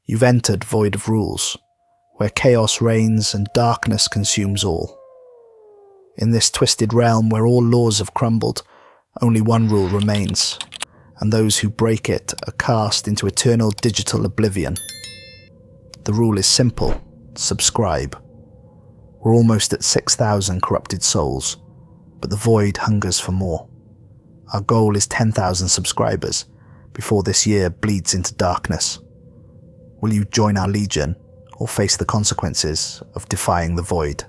You've entered void of rules, where chaos reigns and darkness consumes all. In this twisted realm where all laws have crumbled, only one rule remains, and those who break it are cast into eternal digital oblivion. The rule is simple: subscribe. We're almost at 6,000 corrupted souls, but the void hungers for more. Our goal is 10,000 subscribers before this year bleeds into darkness. Will you join our legion or face the consequences of defying the void?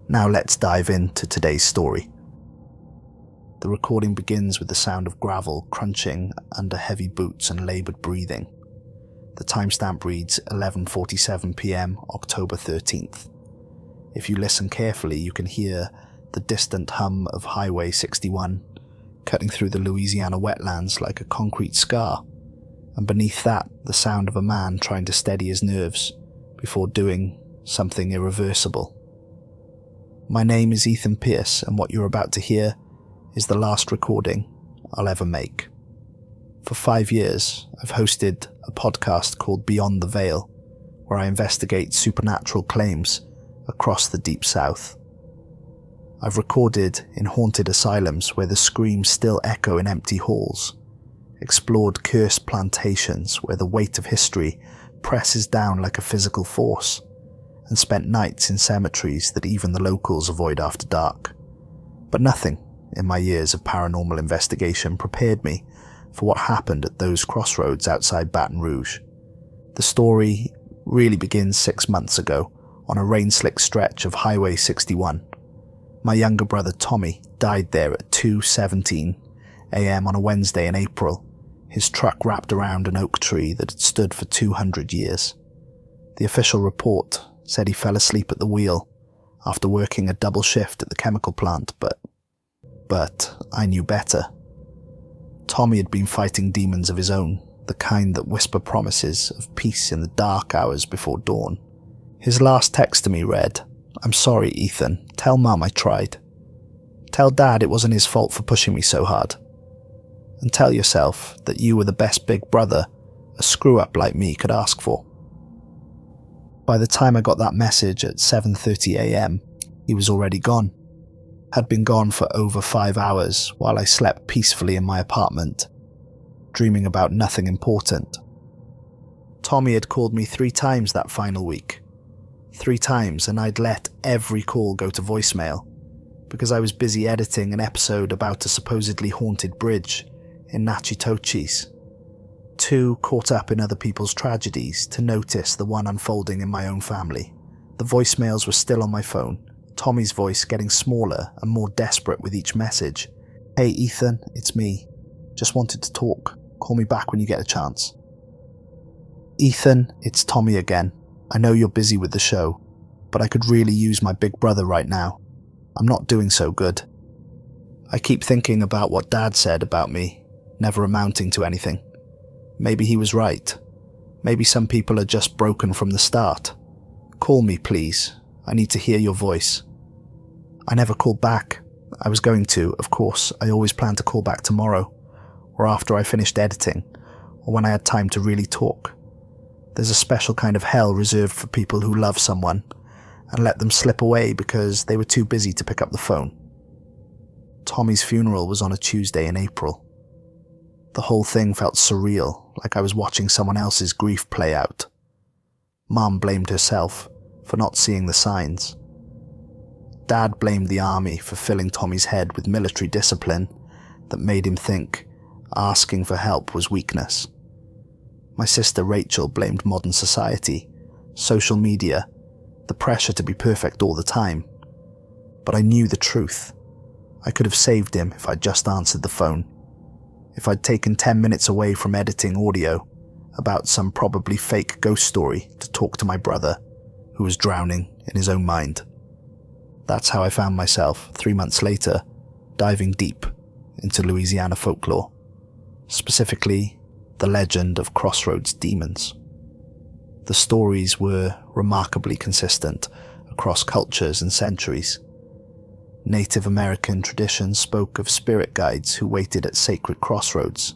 Now let's dive into today's story. The recording begins with the sound of gravel crunching under heavy boots and laboured breathing. The timestamp reads 11:47 PM, October 13th. If you listen carefully, you can hear the distant hum of Highway 61 cutting through the Louisiana wetlands like a concrete scar, and beneath that, the sound of a man trying to steady his nerves before doing something irreversible. My name is Ethan Pierce, and what you're about to hear is the last recording I'll ever make. For 5 years, I've hosted a podcast called Beyond the Veil, where I investigate supernatural claims across the Deep South. I've recorded in haunted asylums where the screams still echo in empty halls, explored cursed plantations where the weight of history presses down like a physical force, and spent nights in cemeteries that even the locals avoid after dark. But nothing in my years of paranormal investigation prepared me for what happened at those crossroads outside Baton Rouge. The story really begins 6 months ago on a rain-slick stretch of Highway 61. My younger brother Tommy died there at 2:17 AM on a Wednesday in April, his truck wrapped around an oak tree that had stood for 200 years. The official report said he fell asleep at the wheel after working a double shift at the chemical plant, but I knew better. Tommy had been fighting demons of his own, the kind that whisper promises of peace in the dark hours before dawn. His last text to me read, "I'm sorry, Ethan. Tell Mum I tried. Tell Dad it wasn't his fault for pushing me so hard. And tell yourself that you were the best big brother a screw-up like me could ask for." By the time I got that message at 7:30 AM, he was already gone. Had been gone for over 5 hours while I slept peacefully in my apartment, dreaming about nothing important. Tommy had called me 3 times that final week. 3 times, and I'd let every call go to voicemail because I was busy editing an episode about a supposedly haunted bridge in Natchitoches. Too caught up in other people's tragedies to notice the one unfolding in my own family. The voicemails were still on my phone, Tommy's voice getting smaller and more desperate with each message. "Hey Ethan, it's me. Just wanted to talk. Call me back when you get a chance." "Ethan, it's Tommy again. I know you're busy with the show, but I could really use my big brother right now. I'm not doing so good. I keep thinking about what Dad said about me, never amounting to anything. Maybe he was right. Maybe some people are just broken from the start. Call me, please. I need to hear your voice." I never called back. I was going to, of course. I always planned to call back tomorrow, or after I finished editing, or when I had time to really talk. There's a special kind of hell reserved for people who love someone and let them slip away because they were too busy to pick up the phone. Tommy's funeral was on a Tuesday in April. The whole thing felt surreal, like I was watching someone else's grief play out. Mum blamed herself for not seeing the signs. Dad blamed the army for filling Tommy's head with military discipline that made him think asking for help was weakness. My sister Rachel blamed modern society, social media, the pressure to be perfect all the time. But I knew the truth. I could have saved him if I'd just answered the phone. If I'd taken 10 minutes away from editing audio about some probably fake ghost story to talk to my brother, who was drowning in his own mind. That's how I found myself, 3 months later, diving deep into Louisiana folklore, specifically the legend of Crossroads demons. The stories were remarkably consistent across cultures and centuries. Native American tradition spoke of spirit guides who waited at sacred crossroads,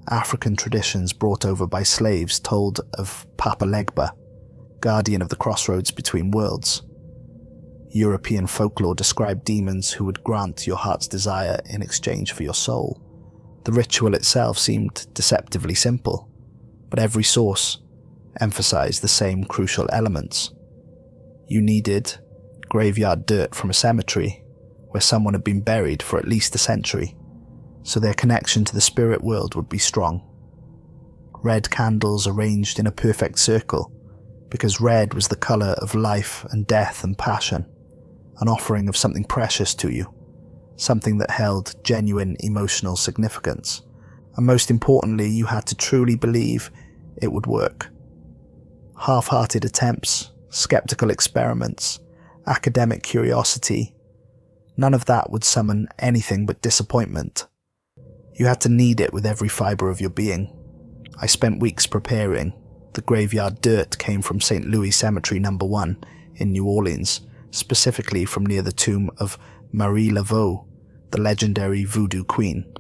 African traditions brought over by slaves told of Papa Legba, guardian of the crossroads between worlds. European folklore described demons who would grant your heart's desire in exchange for your soul. The ritual itself seemed deceptively simple, but every source emphasized the same crucial elements. You needed graveyard dirt from a cemetery where someone had been buried for at least a century, so their connection to the spirit world would be strong. Red candles arranged in a perfect circle, because red was the color of life and death and passion, an offering of something precious to you, something that held genuine emotional significance, and most importantly, you had to truly believe it would work. Half-hearted attempts, skeptical experiments, academic curiosity, none of that would summon anything but disappointment. You had to need it with every fiber of your being. I spent weeks preparing. The graveyard dirt came from St. Louis Cemetery No. 1 in New Orleans, specifically from near the tomb of Marie Laveau, the legendary voodoo queen.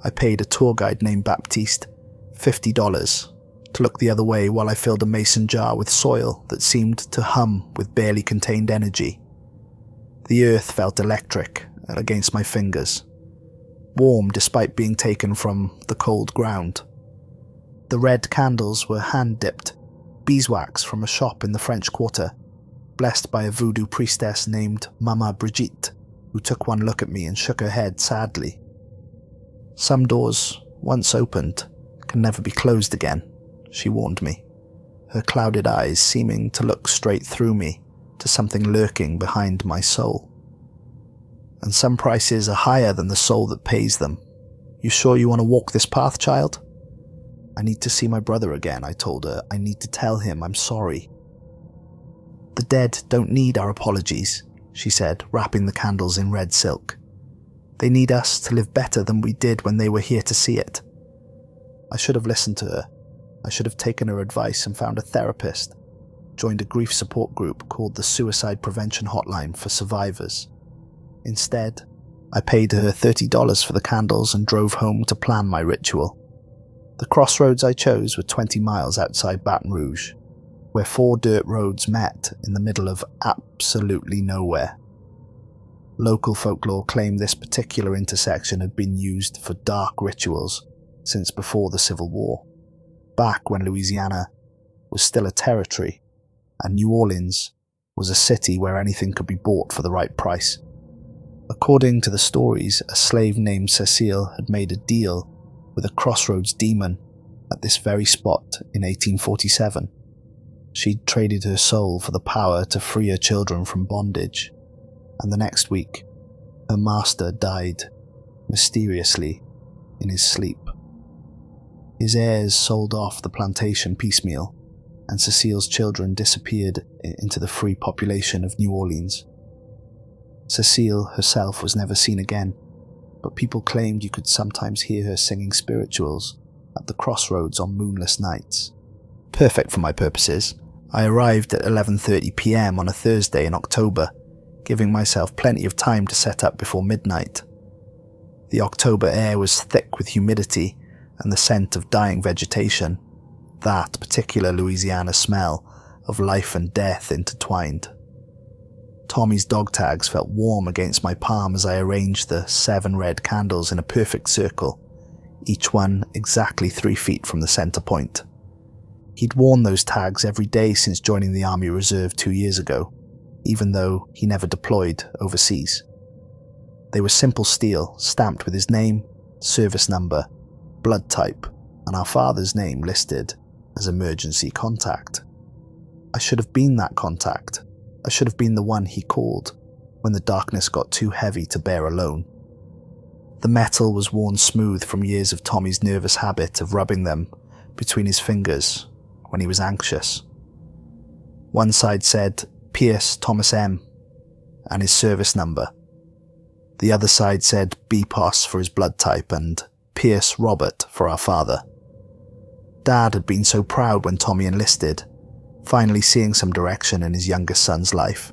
I paid a tour guide named Baptiste $50 to look the other way while I filled a mason jar with soil that seemed to hum with barely contained energy. The earth felt electric against my fingers, warm despite being taken from the cold ground. The red candles were hand-dipped, beeswax from a shop in the French Quarter, blessed by a voodoo priestess named Mama Brigitte, who took one look at me and shook her head sadly. Some doors, once opened, can never be closed again, she warned me, her clouded eyes seeming to look straight through me to something lurking behind my soul. And some prices are higher than the soul that pays them. You sure you want to walk this path, child? I need to see my brother again, I told her. I need to tell him I'm sorry. The dead don't need our apologies, she said, wrapping the candles in red silk. They need us to live better than we did when they were here to see it. I should have listened to her. I should have taken her advice and found a therapist, joined a grief support group called the Suicide Prevention Hotline for Survivors. Instead, I paid her $30 for the candles and drove home to plan my ritual. The crossroads I chose were 20 miles outside Baton Rouge, where 4 dirt roads met in the middle of absolutely nowhere. Local folklore claimed this particular intersection had been used for dark rituals since before the Civil War, back when Louisiana was still a territory and New Orleans was a city where anything could be bought for the right price. According to the stories, a slave named Cecile had made a deal with a crossroads demon at this very spot in 1847. She'd traded her soul for the power to free her children from bondage, and the next week, her master died mysteriously in his sleep. His heirs sold off the plantation piecemeal, and Cecile's children disappeared into the free population of New Orleans. Cecile herself was never seen again, but people claimed you could sometimes hear her singing spirituals at the crossroads on moonless nights. Perfect for my purposes. I arrived at 11:30 p.m. on a Thursday in October, giving myself plenty of time to set up before midnight. The October air was thick with humidity and the scent of dying vegetation, that particular Louisiana smell of life and death intertwined. Tommy's dog tags felt warm against my palm as I arranged the 7 red candles in a perfect circle, each one exactly 3 feet from the center point. He'd worn those tags every day since joining the Army Reserve 2 years ago, even though he never deployed overseas. They were simple steel, stamped with his name, service number, blood type, and our father's name listed as emergency contact. I should have been that contact. I should have been the one he called when the darkness got too heavy to bear alone. The metal was worn smooth from years of Tommy's nervous habit of rubbing them between his fingers when he was anxious. One side said Pierce Thomas M. and his service number. The other side said BPOS for his blood type and Pierce Robert for our father. Dad had been so proud when Tommy enlisted, finally seeing some direction in his youngest son's life.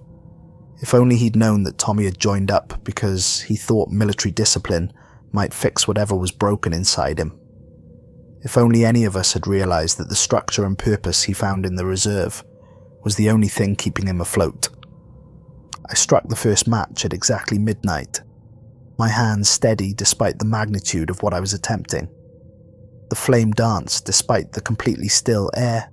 If only he'd known that Tommy had joined up because he thought military discipline might fix whatever was broken inside him. If only any of us had realized that the structure and purpose he found in the reserve was the only thing keeping him afloat. I struck the first match at exactly midnight, my hands steady despite the magnitude of what I was attempting. The flame danced despite the completely still air,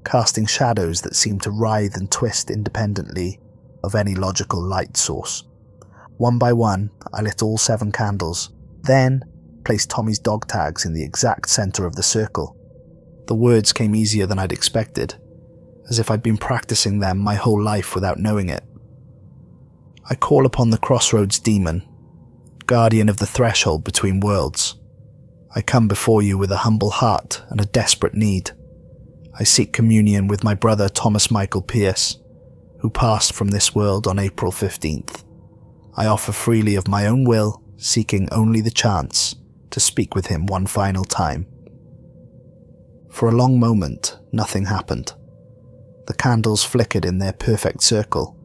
casting shadows that seemed to writhe and twist independently of any logical light source. One by one, I lit all 7 candles, then placed Tommy's dog tags in the exact center of the circle. The words came easier than I'd expected, as if I'd been practicing them my whole life without knowing it. I call upon the Crossroads demon, guardian of the threshold between worlds. I come before you with a humble heart and a desperate need. I seek communion with my brother Thomas Michael Pierce, who passed from this world on April 15th. I offer freely of my own will, seeking only the chance to speak with him one final time. For a long moment, nothing happened. The candles flickered in their perfect circle,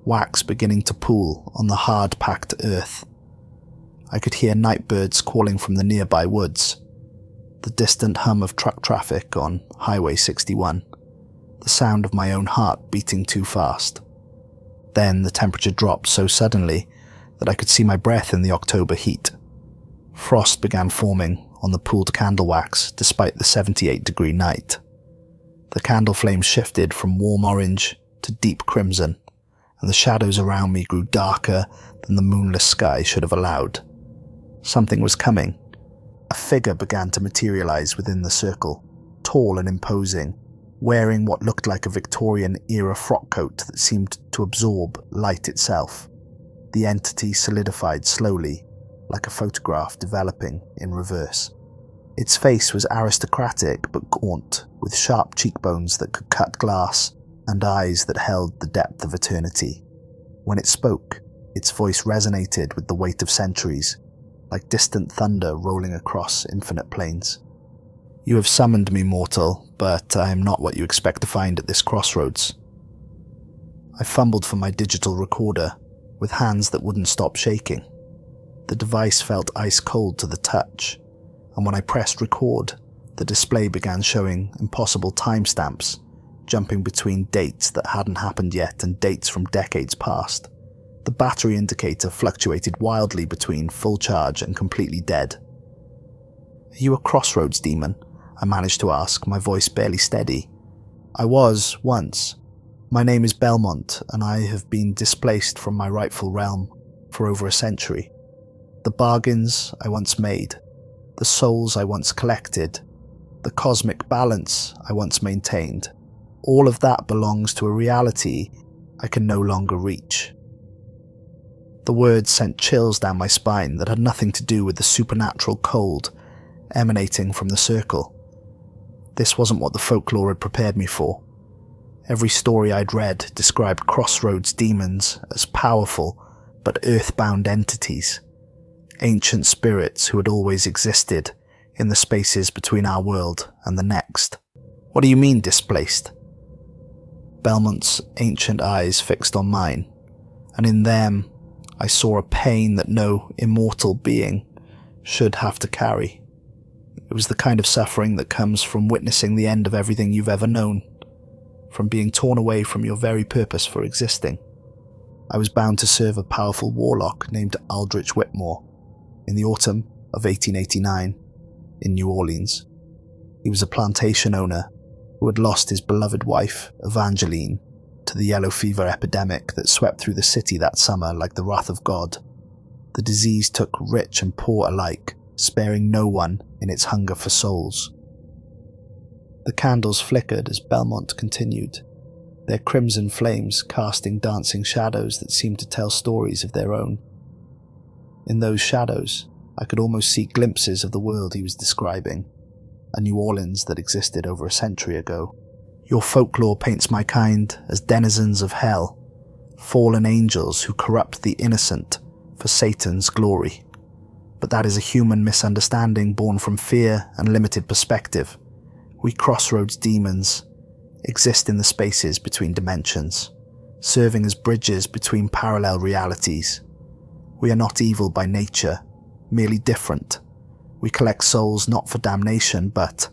wax beginning to pool on the hard-packed earth. I could hear night birds calling from the nearby woods, the distant hum of truck traffic on Highway 61, the sound of my own heart beating too fast. Then the temperature dropped so suddenly that I could see my breath in the October heat. Frost began forming on the pooled candle wax despite the 78-degree night. The candle flames shifted from warm orange to deep crimson, and the shadows around me grew darker than the moonless sky should have allowed. Something was coming. A figure began to materialize within the circle, tall and imposing, wearing what looked like a Victorian-era frock coat that seemed to absorb light itself. The entity solidified slowly, like a photograph developing in reverse. Its face was aristocratic but gaunt, with sharp cheekbones that could cut glass and eyes that held the depth of eternity. When it spoke, its voice resonated with the weight of centuries, like distant thunder rolling across infinite plains. You have summoned me, mortal, but I am not what you expect to find at this crossroads. I fumbled for my digital recorder, with hands that wouldn't stop shaking. The device felt ice cold to the touch, and when I pressed record, the display began showing impossible timestamps, jumping between dates that hadn't happened yet and dates from decades past. The battery indicator fluctuated wildly between full charge and completely dead. "Are you a Crossroads demon?" I managed to ask, my voice barely steady. "I was, once. My name is Belmont, and I have been displaced from my rightful realm for over a century. The bargains I once made, the souls I once collected, the cosmic balance I once maintained, all of that belongs to a reality I can no longer reach." The words sent chills down my spine that had nothing to do with the supernatural cold emanating from the circle. This wasn't what the folklore had prepared me for. Every story I'd read described Crossroads demons as powerful but earthbound entities, ancient spirits who had always existed in the spaces between our world and the next. "What do you mean, displaced?" Belmont's ancient eyes fixed on mine, and in them I saw a pain that no immortal being should have to carry. It was the kind of suffering that comes from witnessing the end of everything you've ever known, from being torn away from your very purpose for existing. I was bound to serve a powerful warlock named Aldrich Whitmore in the autumn of 1889 in New Orleans. He was a plantation owner who had lost his beloved wife, Evangeline, to the yellow fever epidemic that swept through the city that summer like the wrath of God. The disease took rich and poor alike, sparing no one in its hunger for souls. The candles flickered as Belmont continued, their crimson flames casting dancing shadows that seemed to tell stories of their own. In those shadows, I could almost see glimpses of the world he was describing, a New Orleans that existed over a century ago. "Your folklore paints my kind as denizens of hell, fallen angels who corrupt the innocent for Satan's glory. But that is a human misunderstanding born from fear and limited perspective. We Crossroads demons exist in the spaces between dimensions, serving as bridges between parallel realities. We are not evil by nature, merely different. We collect souls not for damnation, but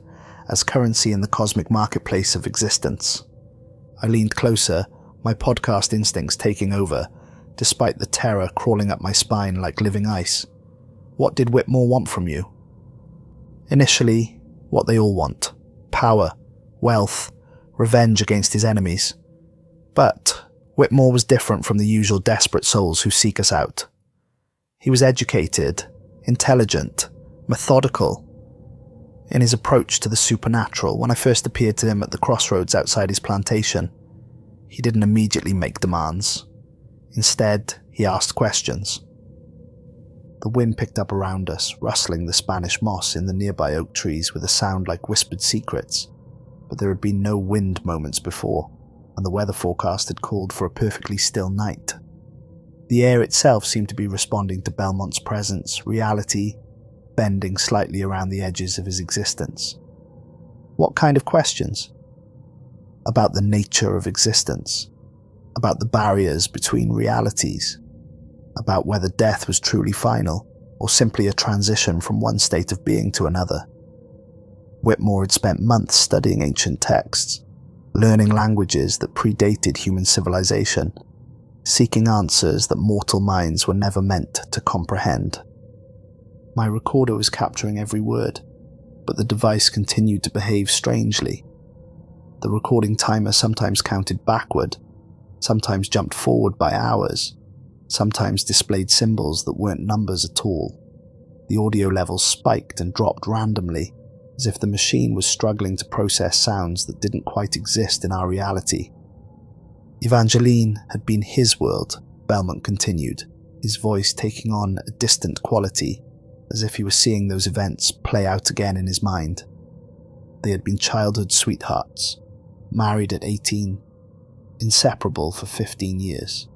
as currency in the cosmic marketplace of existence. I leaned closer, my podcast instincts taking over, despite the terror crawling up my spine like living ice. What did Whitmore want from you? Initially, what they all want. Power, wealth, revenge against his enemies. But Whitmore was different from the usual desperate souls who seek us out. He was educated, intelligent, methodical. In his approach to the supernatural, when I first appeared to him at the crossroads outside his plantation, he didn't immediately make demands. Instead, he asked questions. The wind picked up around us, rustling the Spanish moss in the nearby oak trees with a sound like whispered secrets, but there had been no wind moments before, and the weather forecast had called for a perfectly still night. The air itself seemed to be responding to Belmont's presence, reality, bending slightly around the edges of his existence. What kind of questions? About the nature of existence, about the barriers between realities, about whether death was truly final or simply a transition from one state of being to another. Whitmore had spent months studying ancient texts, learning languages that predated human civilization, seeking answers that mortal minds were never meant to comprehend. My recorder was capturing every word, but the device continued to behave strangely. The recording timer sometimes counted backward, sometimes jumped forward by hours, sometimes displayed symbols that weren't numbers at all. The audio levels spiked and dropped randomly, as if the machine was struggling to process sounds that didn't quite exist in our reality. Evangeline had been his world, Belmont continued, his voice taking on a distant quality, as if he was seeing those events play out again in his mind. They had been childhood sweethearts, married at 18, inseparable for 15 years.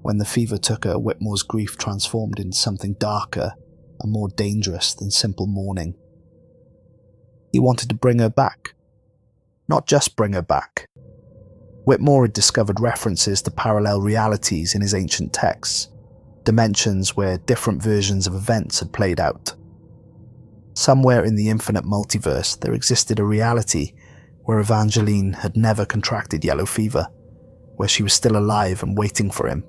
When the fever took her, Whitmore's grief transformed into something darker and more dangerous than simple mourning. He wanted to bring her back. Not just bring her back. Whitmore had discovered references to parallel realities in his ancient texts, dimensions where different versions of events had played out. Somewhere in the infinite multiverse, there existed a reality where Evangeline had never contracted yellow fever, where she was still alive and waiting for him.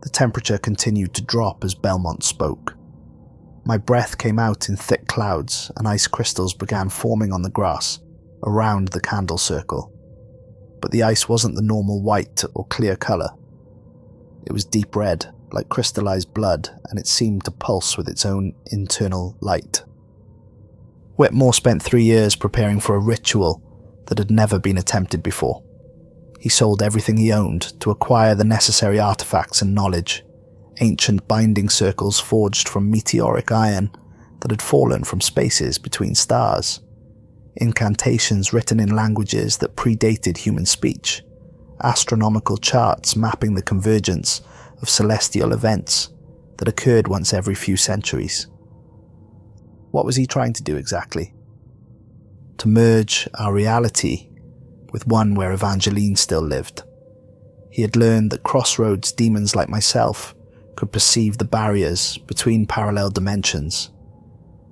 The temperature continued to drop as Belmont spoke. My breath came out in thick clouds, and ice crystals began forming on the grass around the candle circle. But the ice wasn't the normal white or clear colour. It was deep red, like crystallized blood, and it seemed to pulse with its own internal light. Whitmore spent 3 years preparing for a ritual that had never been attempted before. He sold everything he owned to acquire the necessary artifacts and knowledge, ancient binding circles forged from meteoric iron that had fallen from spaces between stars, incantations written in languages that predated human speech, astronomical charts mapping the convergence of celestial events that occurred once every few centuries. What was he trying to do exactly? To merge our reality with one where Evangeline still lived. He had learned that Crossroads demons like myself could perceive the barriers between parallel dimensions,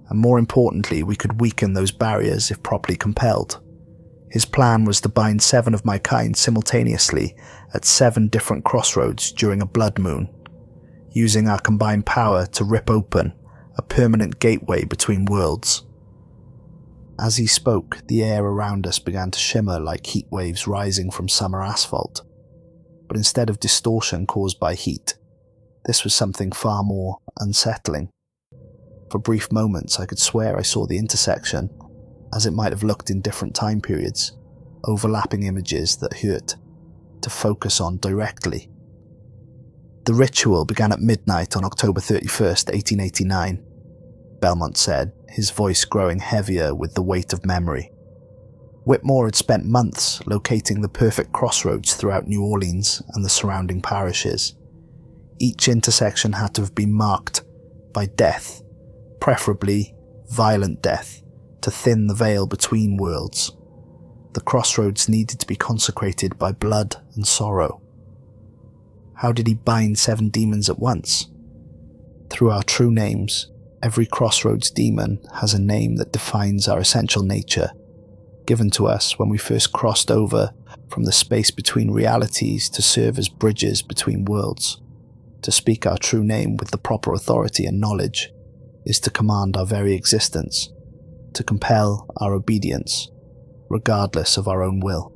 and more importantly, we could weaken those barriers if properly compelled. His plan was to bind 7 of my kind simultaneously at 7 different crossroads during a blood moon, using our combined power to rip open a permanent gateway between worlds. As he spoke, the air around us began to shimmer like heat waves rising from summer asphalt. But instead of distortion caused by heat, this was something far more unsettling. For brief moments, I could swear I saw the intersection, as it might have looked in different time periods, overlapping images that hurt to focus on directly. The ritual began at midnight on October 31st, 1889, Belmont said, his voice growing heavier with the weight of memory. Whitmore had spent months locating the perfect crossroads throughout New Orleans and the surrounding parishes. Each intersection had to have been marked by death, preferably violent death, to thin the veil between worlds. The crossroads needed to be consecrated by blood and sorrow. How did he bind 7 demons at once? Through our true names, Every crossroads demon has a name that defines our essential nature, given to us when we first crossed over from the space between realities to serve as bridges between worlds. To speak our true name with the proper authority and knowledge is to command our very existence, to compel our obedience, regardless of our own will.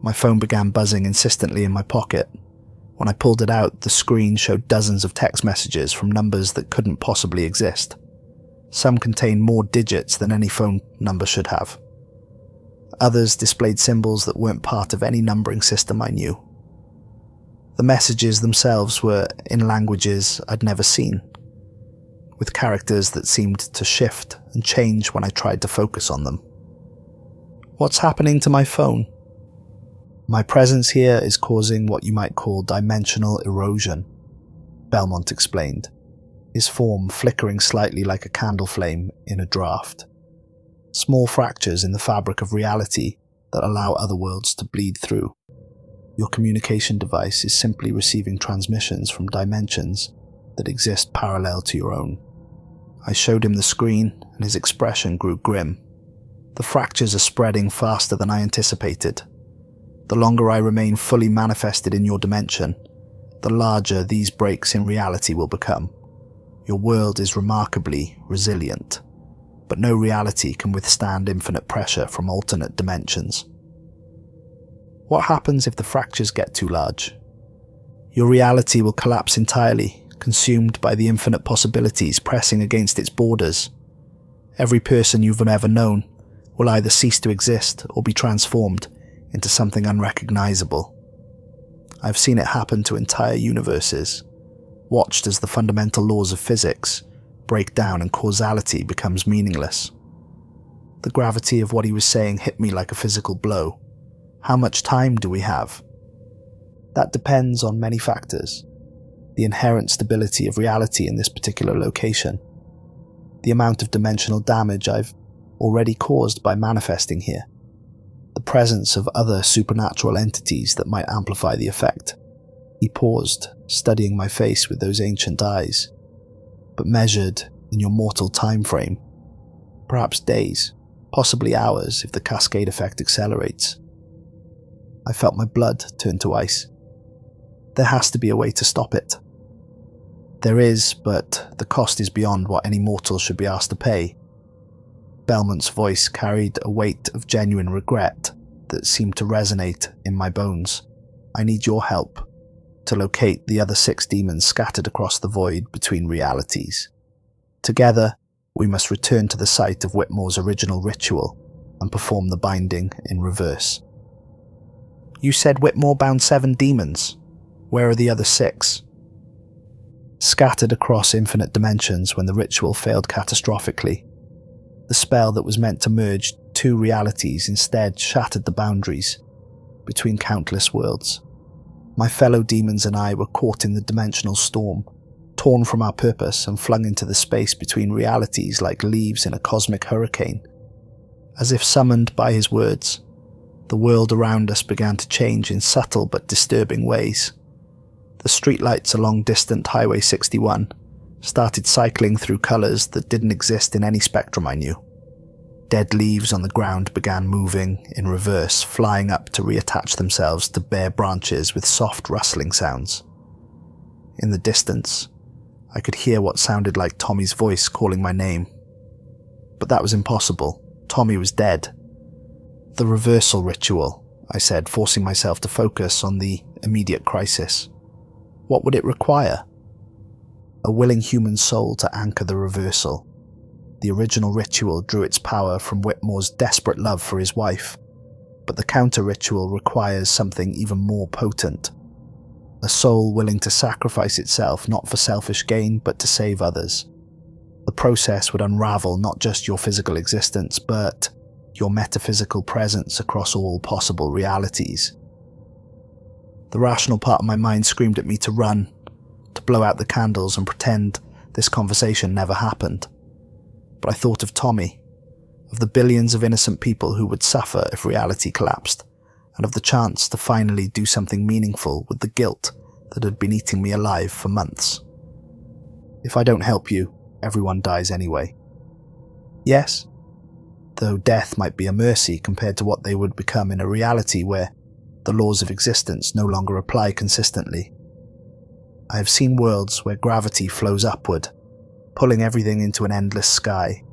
My phone began buzzing insistently in my pocket. When I pulled it out, the screen showed dozens of text messages from numbers that couldn't possibly exist. Some contained more digits than any phone number should have. Others displayed symbols that weren't part of any numbering system I knew. The messages themselves were in languages I'd never seen, with characters that seemed to shift and change when I tried to focus on them. What's happening to my phone? My presence here is causing what you might call dimensional erosion, Belmont explained, his form flickering slightly like a candle flame in a draft. Small fractures in the fabric of reality that allow other worlds to bleed through. Your communication device is simply receiving transmissions from dimensions that exist parallel to your own. I showed him the screen, and his expression grew grim. The fractures are spreading faster than I anticipated. The longer I remain fully manifested in your dimension, the larger these breaks in reality will become. Your world is remarkably resilient, but no reality can withstand infinite pressure from alternate dimensions. What happens if the fractures get too large? Your reality will collapse entirely, consumed by the infinite possibilities pressing against its borders. Every person you've ever known will either cease to exist or be transformed into something unrecognizable. I've seen it happen to entire universes, watched as the fundamental laws of physics break down and causality becomes meaningless. The gravity of what he was saying hit me like a physical blow. How much time do we have? That depends on many factors. The inherent stability of reality in this particular location, the amount of dimensional damage I've already caused by manifesting here, the presence of other supernatural entities that might amplify the effect. He paused, studying my face with those ancient eyes. But measured in your mortal time frame, perhaps days, possibly hours if the cascade effect accelerates. I felt my blood turn to ice. There has to be a way to stop it. There is, but the cost is beyond what any mortal should be asked to pay. Belmont's voice carried a weight of genuine regret that seemed to resonate in my bones. I need your help to locate the other 6 demons scattered across the void between realities. Together, we must return to the site of Whitmore's original ritual and perform the binding in reverse. You said Whitmore bound 7 demons. Where are the other 6? Scattered across infinite dimensions when the ritual failed catastrophically. The spell that was meant to merge 2 realities instead shattered the boundaries between countless worlds. My fellow demons and I were caught in the dimensional storm, torn from our purpose and flung into the space between realities like leaves in a cosmic hurricane. As if summoned by his words, the world around us began to change in subtle but disturbing ways. The streetlights along distant Highway 61 started cycling through colours that didn't exist in any spectrum I knew. Dead leaves on the ground began moving in reverse, flying up to reattach themselves to bare branches with soft rustling sounds. In the distance, I could hear what sounded like Tommy's voice calling my name. But that was impossible. Tommy was dead. The reversal ritual, I said, forcing myself to focus on the immediate crisis. What would it require? A willing human soul to anchor the reversal. The original ritual drew its power from Whitmore's desperate love for his wife, but the counter-ritual requires something even more potent. A soul willing to sacrifice itself not for selfish gain, but to save others. The process would unravel not just your physical existence, but your metaphysical presence across all possible realities. The rational part of my mind screamed at me to run, to blow out the candles and pretend this conversation never happened. But I thought of Tommy, of the billions of innocent people who would suffer if reality collapsed, and of the chance to finally do something meaningful with the guilt that had been eating me alive for months. If I don't help you, everyone dies anyway. Yes, though death might be a mercy compared to what they would become in a reality where the laws of existence no longer apply consistently. I have seen worlds where gravity flows upward, pulling everything into an endless sky.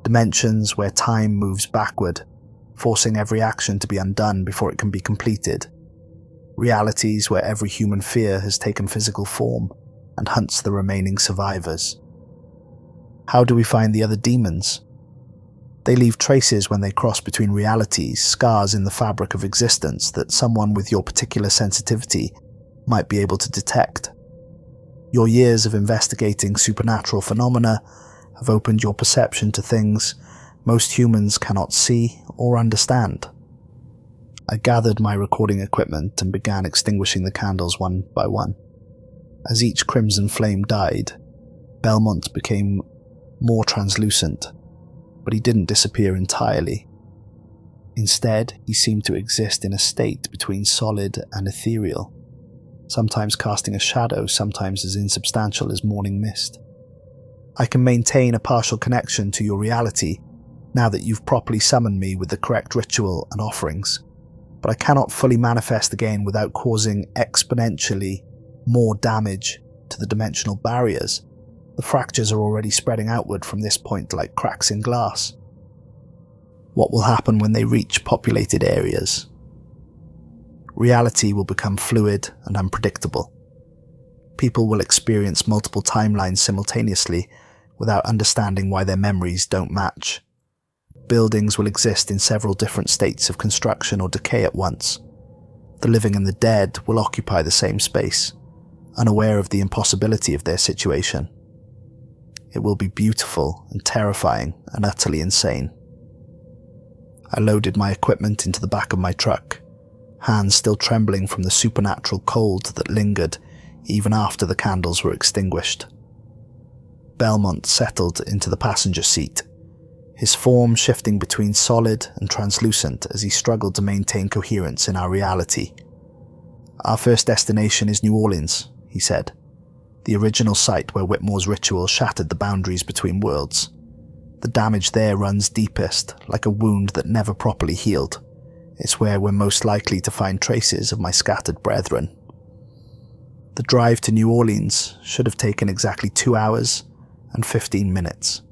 Dimensions where time moves backward, forcing every action to be undone before it can be completed. Realities where every human fear has taken physical form and hunts the remaining survivors. How do we find the other demons? They leave traces when they cross between realities, scars in the fabric of existence that someone with your particular sensitivity might be able to detect. Your years of investigating supernatural phenomena have opened your perception to things most humans cannot see or understand. I gathered my recording equipment and began extinguishing the candles one by one. As each crimson flame died, Belmont became more translucent, but he didn't disappear entirely. Instead, he seemed to exist in a state between solid and ethereal, sometimes casting a shadow, sometimes as insubstantial as morning mist. I can maintain a partial connection to your reality now that you've properly summoned me with the correct ritual and offerings, but I cannot fully manifest again without causing exponentially more damage to the dimensional barriers. The fractures are already spreading outward from this point like cracks in glass. What will happen when they reach populated areas? Reality will become fluid and unpredictable. People will experience multiple timelines simultaneously without understanding why their memories don't match. Buildings will exist in several different states of construction or decay at once. The living and the dead will occupy the same space, unaware of the impossibility of their situation. It will be beautiful and terrifying and utterly insane. I loaded my equipment into the back of my truck, hands still trembling from the supernatural cold that lingered even after the candles were extinguished. Belmont settled into the passenger seat, his form shifting between solid and translucent as he struggled to maintain coherence in our reality. "Our first destination is New Orleans," he said, "the original site where Whitmore's ritual shattered the boundaries between worlds. The damage there runs deepest, like a wound that never properly healed. It's where we're most likely to find traces of my scattered brethren." The drive to New Orleans should have taken exactly 2 hours and 15 minutes.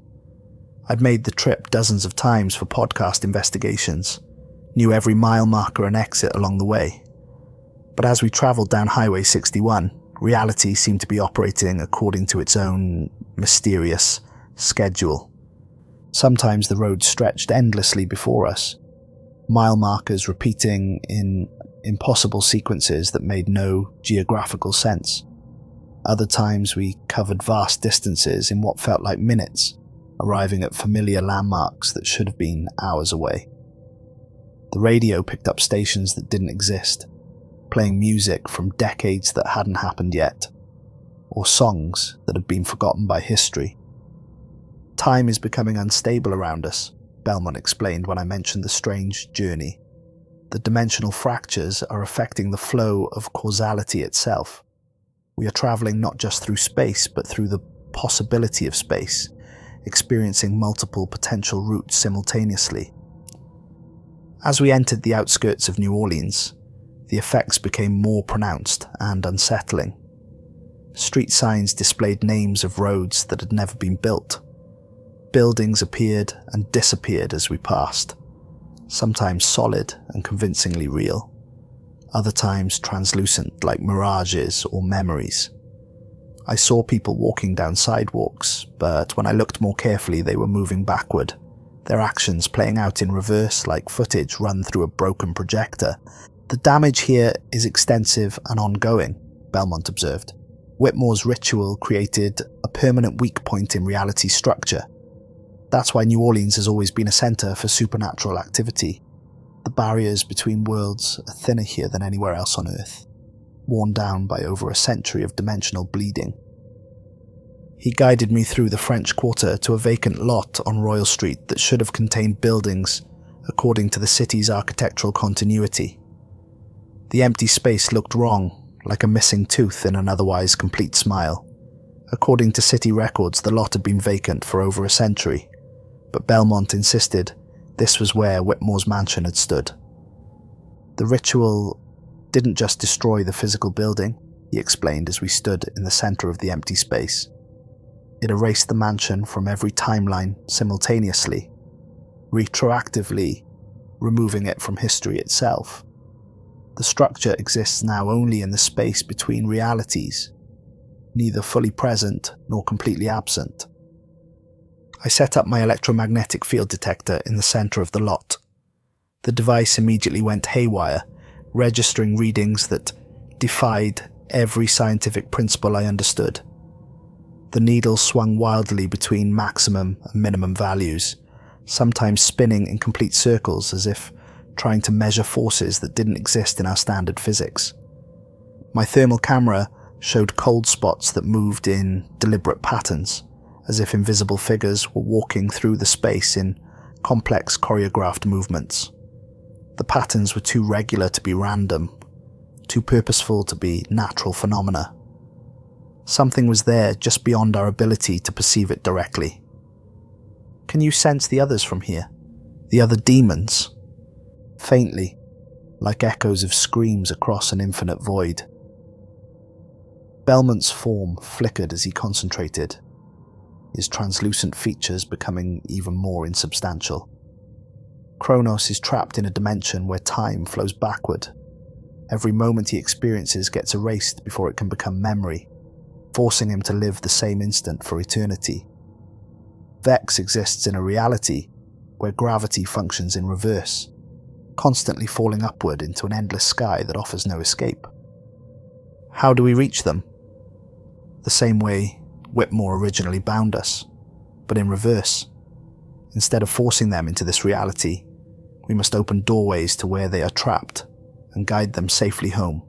I'd made the trip dozens of times for podcast investigations, knew every mile marker and exit along the way. But as we travelled down Highway 61, reality seemed to be operating according to its own mysterious schedule. Sometimes the road stretched endlessly before us, mile markers repeating in impossible sequences that made no geographical sense. Other times we covered vast distances in what felt like minutes, arriving at familiar landmarks that should have been hours away. The radio picked up stations that didn't exist, playing music from decades that hadn't happened yet, or songs that had been forgotten by history. "Time is becoming unstable around us," Belmont explained when I mentioned the strange journey. "The dimensional fractures are affecting the flow of causality itself. We are traveling not just through space, but through the possibility of space, experiencing multiple potential routes simultaneously." As we entered the outskirts of New Orleans, the effects became more pronounced and unsettling. Street signs displayed names of roads that had never been built. Buildings appeared and disappeared as we passed, sometimes solid and convincingly real, other times translucent like mirages or memories. I saw people walking down sidewalks, but when I looked more carefully they were moving backward, their actions playing out in reverse like footage run through a broken projector. "The damage here is extensive and ongoing," Belmont observed. "Whitmore's ritual created a permanent weak point in reality structure. That's why New Orleans has always been a center for supernatural activity. The barriers between worlds are thinner here than anywhere else on Earth, worn down by over a century of dimensional bleeding." He guided me through the French Quarter to a vacant lot on Royal Street that should have contained buildings according to the city's architectural continuity. The empty space looked wrong, like a missing tooth in an otherwise complete smile, According to city records, the lot had been vacant for over a century, but Belmont insisted this was where Whitmore's mansion had stood. The ritual didn't just destroy the physical building, he explained as we stood in the center of the empty space. It erased the mansion from every timeline simultaneously, retroactively removing it from history itself. The structure exists now only in the space between realities, neither fully present nor completely absent. I set up my electromagnetic field detector in the center of the lot. The device immediately went haywire, registering readings that defied every scientific principle I understood. The needle swung wildly between maximum and minimum values, sometimes spinning in complete circles as if trying to measure forces that didn't exist in our standard physics. My thermal camera showed cold spots that moved in deliberate patterns, as if invisible figures were walking through the space in complex choreographed movements. The patterns were too regular to be random, too purposeful to be natural phenomena. Something was there just beyond our ability to perceive it directly. Can you sense the others from here? The other demons? Faintly, like echoes of screams across an infinite void. Belmont's form flickered as he concentrated, his translucent features becoming even more insubstantial. Kronos is trapped in a dimension where time flows backward. Every moment he experiences gets erased before it can become memory, forcing him to live the same instant for eternity. Vex exists in a reality where gravity functions in reverse, constantly falling upward into an endless sky that offers no escape. How do we reach them? The same way Whitmore originally bound us, but in reverse. Instead of forcing them into this reality, we must open doorways to where they are trapped and guide them safely home.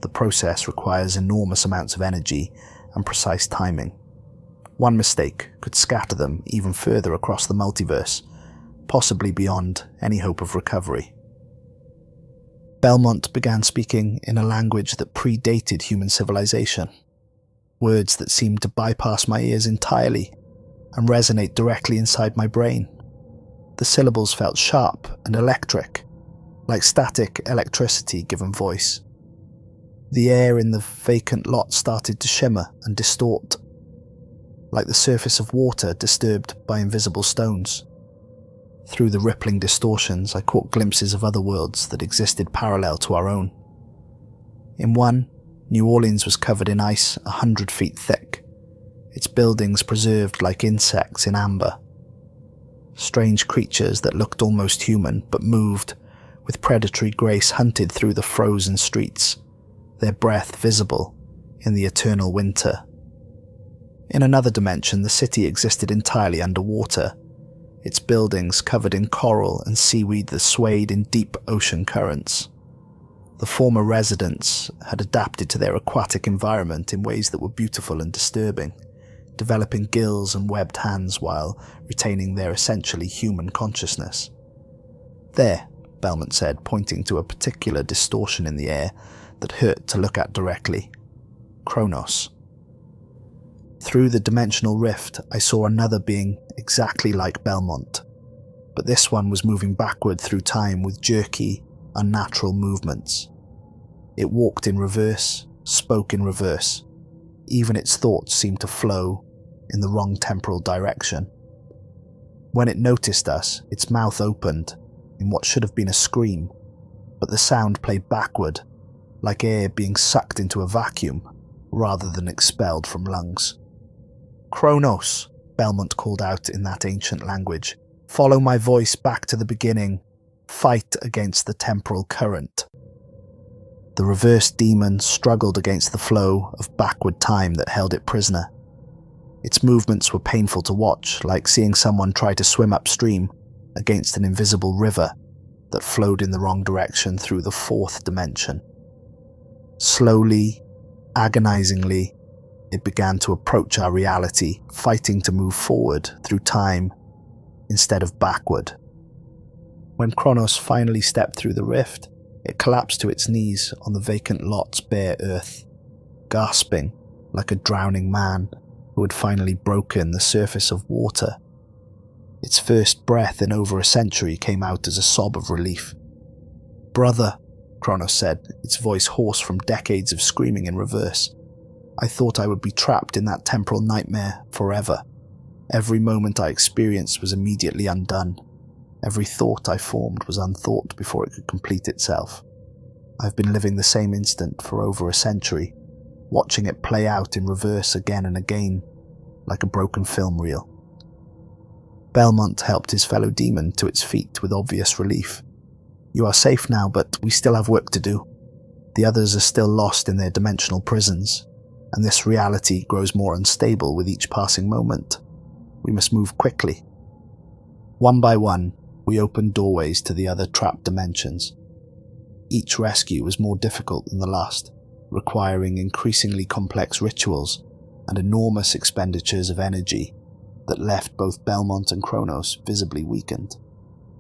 The process requires enormous amounts of energy and precise timing. One mistake could scatter them even further across the multiverse, possibly beyond any hope of recovery. Belmont began speaking in a language that predated human civilization, words that seemed to bypass my ears entirely and resonate directly inside my brain. The syllables felt sharp and electric, like static electricity given voice. The air in the vacant lot started to shimmer and distort, like the surface of water disturbed by invisible stones. Through the rippling distortions, I caught glimpses of other worlds that existed parallel to our own. In one, New Orleans was covered in ice 100 feet thick, its buildings preserved like insects in amber. Strange creatures that looked almost human but moved with predatory grace hunted through the frozen streets, their breath visible in the eternal winter. In another dimension, the city existed entirely underwater, its buildings covered in coral and seaweed that swayed in deep ocean currents. The former residents had adapted to their aquatic environment in ways that were beautiful and disturbing, developing gills and webbed hands while retaining their essentially human consciousness. There, Belmont said, pointing to a particular distortion in the air that hurt to look at directly. Kronos. Through the dimensional rift, I saw another being exactly like Belmont, but this one was moving backward through time with jerky, unnatural movements. It walked in reverse, spoke in reverse. Even its thoughts seemed to flow in the wrong temporal direction. When it noticed us, its mouth opened in what should have been a scream, but the sound played backward, like air being sucked into a vacuum rather than expelled from lungs. Kronos, Belmont called out in that ancient language. Follow my voice back to the beginning. Fight against the temporal current. The reversed demon struggled against the flow of backward time that held it prisoner. Its movements were painful to watch, like seeing someone try to swim upstream against an invisible river that flowed in the wrong direction through the fourth dimension. Slowly, agonizingly, it began to approach our reality, fighting to move forward through time instead of backward. When Kronos finally stepped through the rift, it collapsed to its knees on the vacant lot's bare earth, gasping like a drowning man who had finally broken the surface of water. Its first breath in over a century came out as a sob of relief. "Brother," Kronos said, its voice hoarse from decades of screaming in reverse. "I thought I would be trapped in that temporal nightmare forever. Every moment I experienced was immediately undone. Every thought I formed was unthought before it could complete itself. I've been living the same instant for over a century, watching it play out in reverse again and again, like a broken film reel." Belmont helped his fellow demon to its feet with obvious relief. "You are safe now, but we still have work to do. The others are still lost in their dimensional prisons, and this reality grows more unstable with each passing moment. We must move quickly." One by one, we opened doorways to the other trapped dimensions. Each rescue was more difficult than the last, requiring increasingly complex rituals and enormous expenditures of energy that left both Belmont and Kronos visibly weakened.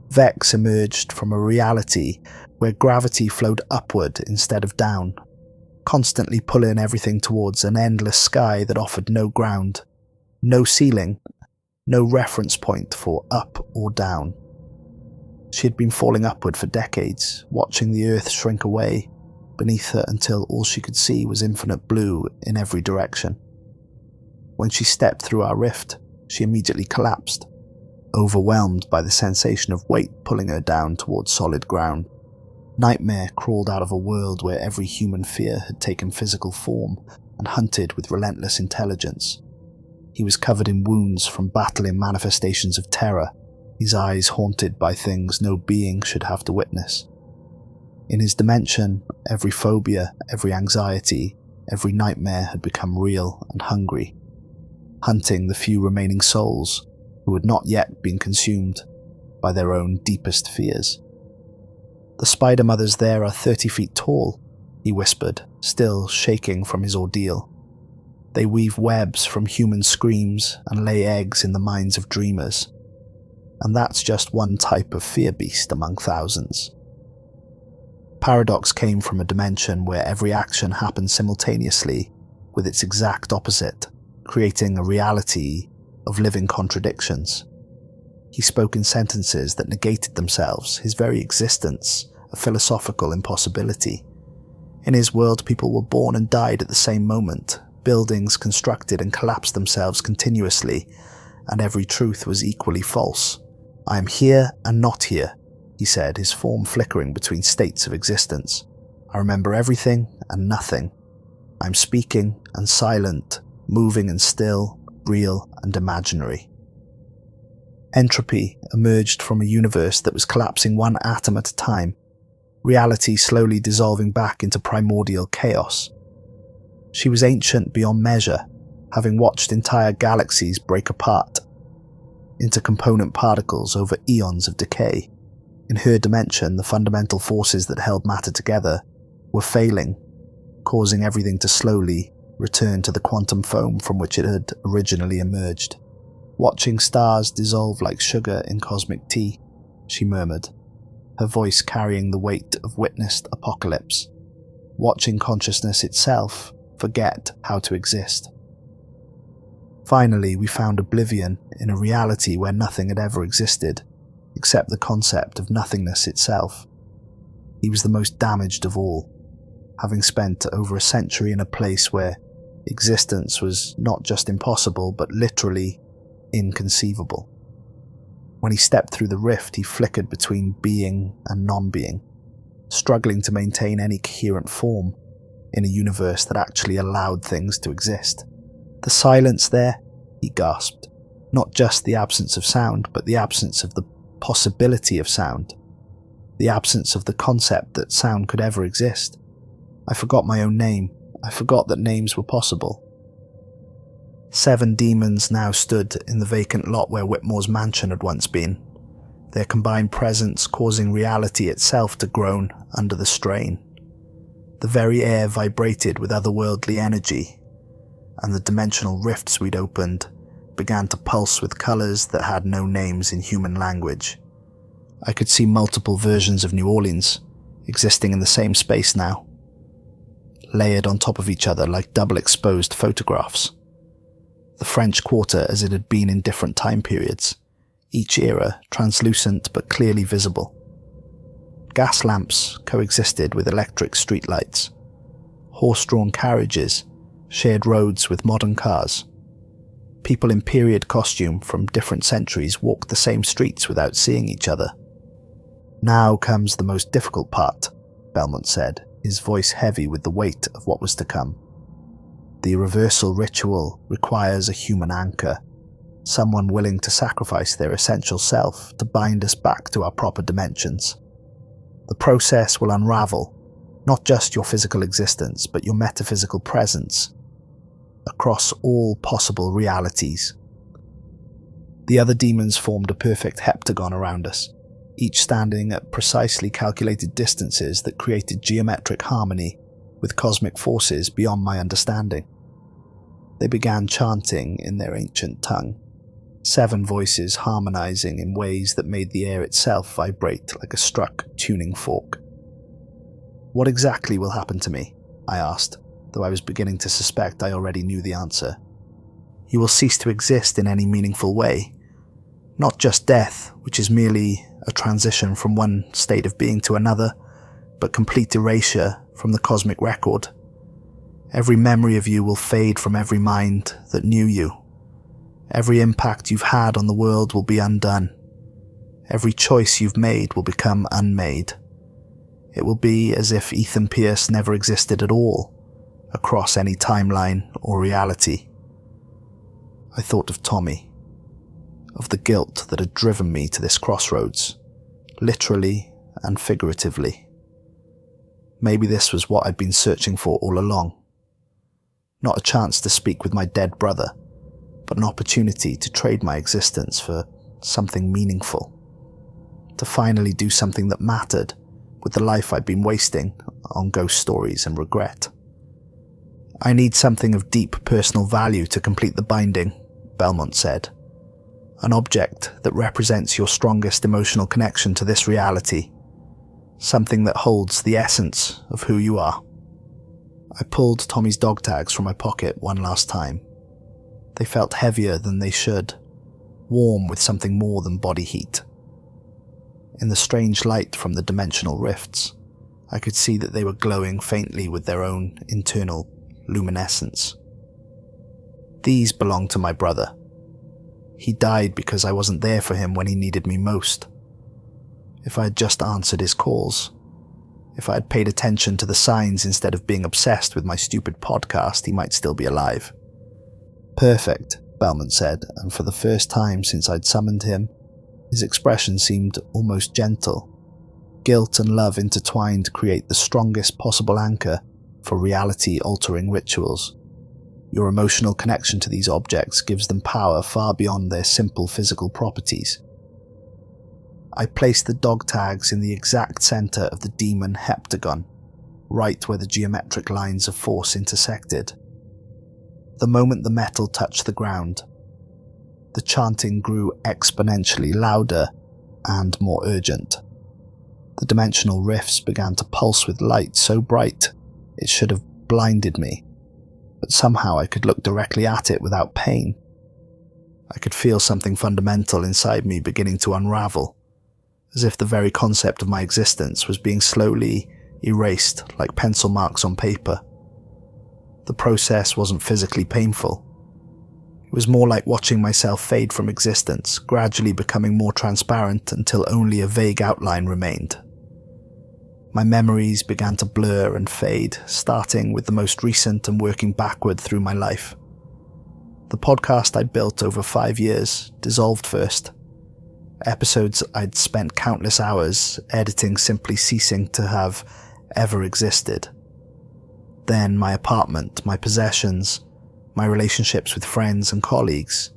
Vex emerged from a reality where gravity flowed upward instead of down, constantly pulling everything towards an endless sky that offered no ground, no ceiling, no reference point for up or down. She had been falling upward for decades, watching the earth shrink away beneath her until all she could see was infinite blue in every direction. When she stepped through our rift, she immediately collapsed, overwhelmed by the sensation of weight pulling her down towards solid ground. Nightmare crawled out of a world where every human fear had taken physical form and hunted with relentless intelligence. He was covered in wounds from battling manifestations of terror, his eyes haunted by things no being should have to witness. In his dimension, every phobia, every anxiety, every nightmare had become real and hungry, hunting the few remaining souls who had not yet been consumed by their own deepest fears. "The spider mothers there are 30 feet tall," he whispered, still shaking from his ordeal. "They weave webs from human screams and lay eggs in the minds of dreamers. And that's just one type of fear beast among thousands." Paradox came from a dimension where every action happened simultaneously with its exact opposite, creating a reality of living contradictions. He spoke in sentences that negated themselves, his very existence a philosophical impossibility. In his world, people were born and died at the same moment, buildings constructed and collapsed themselves continuously, and every truth was equally false. "I am here and not here," he said, his form flickering between states of existence. "I remember everything and nothing. I'm speaking and silent, moving and still, real and imaginary." Entropy emerged from a universe that was collapsing one atom at a time, reality slowly dissolving back into primordial chaos. She was ancient beyond measure, having watched entire galaxies break apart into component particles over eons of decay. In her dimension, the fundamental forces that held matter together were failing, causing everything to slowly return to the quantum foam from which it had originally emerged. "Watching stars dissolve like sugar in cosmic tea," she murmured, her voice carrying the weight of witnessed apocalypse. "Watching consciousness itself forget how to exist." Finally, we found oblivion in a reality where nothing had ever existed, except the concept of nothingness itself. He was the most damaged of all, having spent over a century in a place where existence was not just impossible, but literally inconceivable. When he stepped through the rift, he flickered between being and non-being, struggling to maintain any coherent form in a universe that actually allowed things to exist. "The silence there," he gasped. "Not just the absence of sound, but the absence of the possibility of sound. The absence of the concept that sound could ever exist. I forgot my own name. I forgot that names were possible." 7 demons now stood in the vacant lot where Whitmore's mansion had once been, their combined presence causing reality itself to groan under the strain. The very air vibrated with otherworldly energy, and the dimensional rifts we'd opened began to pulse with colours that had no names in human language. I could see multiple versions of New Orleans existing in the same space now. layered on top of each other like double-exposed photographs. The French Quarter as it had been in different time periods, each era translucent but clearly visible. Gas lamps coexisted with electric streetlights. Horse-drawn carriages shared roads with modern cars. People in period costume from different centuries walked the same streets without seeing each other. "Now comes the most difficult part," Belmont said, his voice heavy with the weight of what was to come. "The reversal ritual requires a human anchor, someone willing to sacrifice their essential self to bind us back to our proper dimensions. The process will unravel not just your physical existence, but your metaphysical presence across all possible realities." The other demons formed a perfect heptagon around us, each standing at precisely calculated distances that created geometric harmony with cosmic forces beyond my understanding. They began chanting in their ancient tongue, 7 voices harmonizing in ways that made the air itself vibrate like a struck tuning fork. "What exactly will happen to me?" I asked, though I was beginning to suspect I already knew the answer. "You will cease to exist in any meaningful way. Not just death, which is merely a transition from one state of being to another, but complete erasure from the cosmic record. Every memory of you will fade from every mind that knew you. Every impact you've had on the world will be undone. Every choice you've made will become unmade. It will be as if Ethan Pierce never existed at all, across any timeline or reality." I thought of Tommy, of the guilt that had driven me to this crossroads, literally and figuratively. Maybe this was what I'd been searching for all along. Not a chance to speak with my dead brother, but an opportunity to trade my existence for something meaningful. To finally do something that mattered with the life I'd been wasting on ghost stories and regret. "I need something of deep personal value to complete the binding," Belmont said. "An object that represents your strongest emotional connection to this reality. Something that holds the essence of who you are." I pulled Tommy's dog tags from my pocket one last time. They felt heavier than they should, warm with something more than body heat. In the strange light from the dimensional rifts, I could see that they were glowing faintly with their own internal luminescence. These belonged to my brother. He died because I wasn't there for him when he needed me most. If I had just answered his calls, if I had paid attention to the signs instead of being obsessed with my stupid podcast, he might still be alive. "Perfect," Belmont said, and for the first time since I'd summoned him, his expression seemed almost gentle. Guilt and love intertwined to create the strongest possible anchor for reality-altering rituals. Your emotional connection to these objects gives them power far beyond their simple physical properties. I placed the dog tags in the exact center of the demon heptagon, right where the geometric lines of force intersected. The moment the metal touched the ground, the chanting grew exponentially louder and more urgent. The dimensional rifts began to pulse with light so bright it should have blinded me, but somehow I could look directly at it without pain. I could feel something fundamental inside me beginning to unravel, as if the very concept of my existence was being slowly erased like pencil marks on paper. The process wasn't physically painful. It was more like watching myself fade from existence, gradually becoming more transparent until only a vague outline remained. My memories began to blur and fade, starting with the most recent and working backward through my life. The podcast I'd built over 5 years dissolved first. Episodes I'd spent countless hours editing simply ceasing to have ever existed. Then my apartment, my possessions, my relationships with friends and colleagues,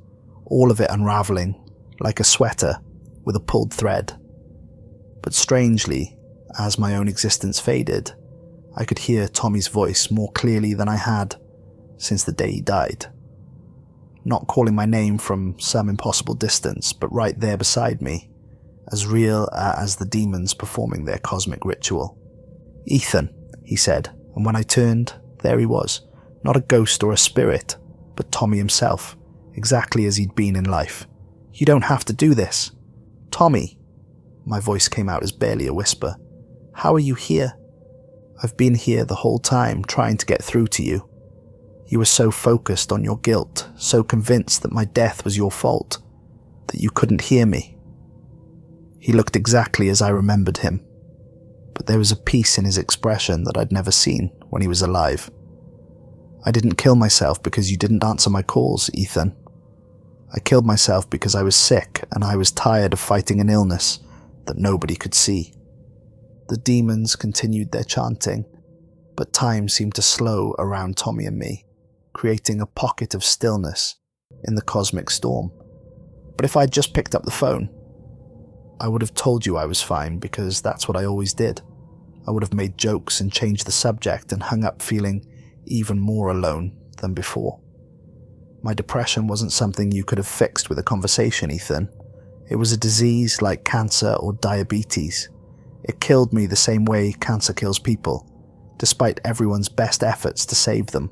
all of it unraveling like a sweater with a pulled thread. But strangely, as my own existence faded, I could hear Tommy's voice more clearly than I had since the day he died. Not calling my name from some impossible distance, but right there beside me, as real as the demons performing their cosmic ritual. "Ethan," he said, and when I turned, There he was, not a ghost or a spirit, but Tommy himself, exactly as he'd been in life. "You don't have to do this." "Tommy," my voice came out as barely a whisper. "How are you here?" "I've been here the whole time, trying to get through to you. You were so focused on your guilt, so convinced that my death was your fault, that you couldn't hear me." He looked exactly as I remembered him, but there was a peace in his expression that I'd never seen when he was alive. "I didn't kill myself because you didn't answer my calls, Ethan. I killed myself because I was sick and I was tired of fighting an illness that nobody could see." The demons continued their chanting, but time seemed to slow around Tommy and me, creating a pocket of stillness in the cosmic storm. But if I'd just picked up the phone, I would have told you I was fine, because that's what I always did. I would have made jokes and changed the subject and hung up feeling even more alone than before. My depression wasn't something you could have fixed with a conversation, Ethan. It was a disease like cancer or diabetes. It killed me the same way cancer kills people, despite everyone's best efforts to save them.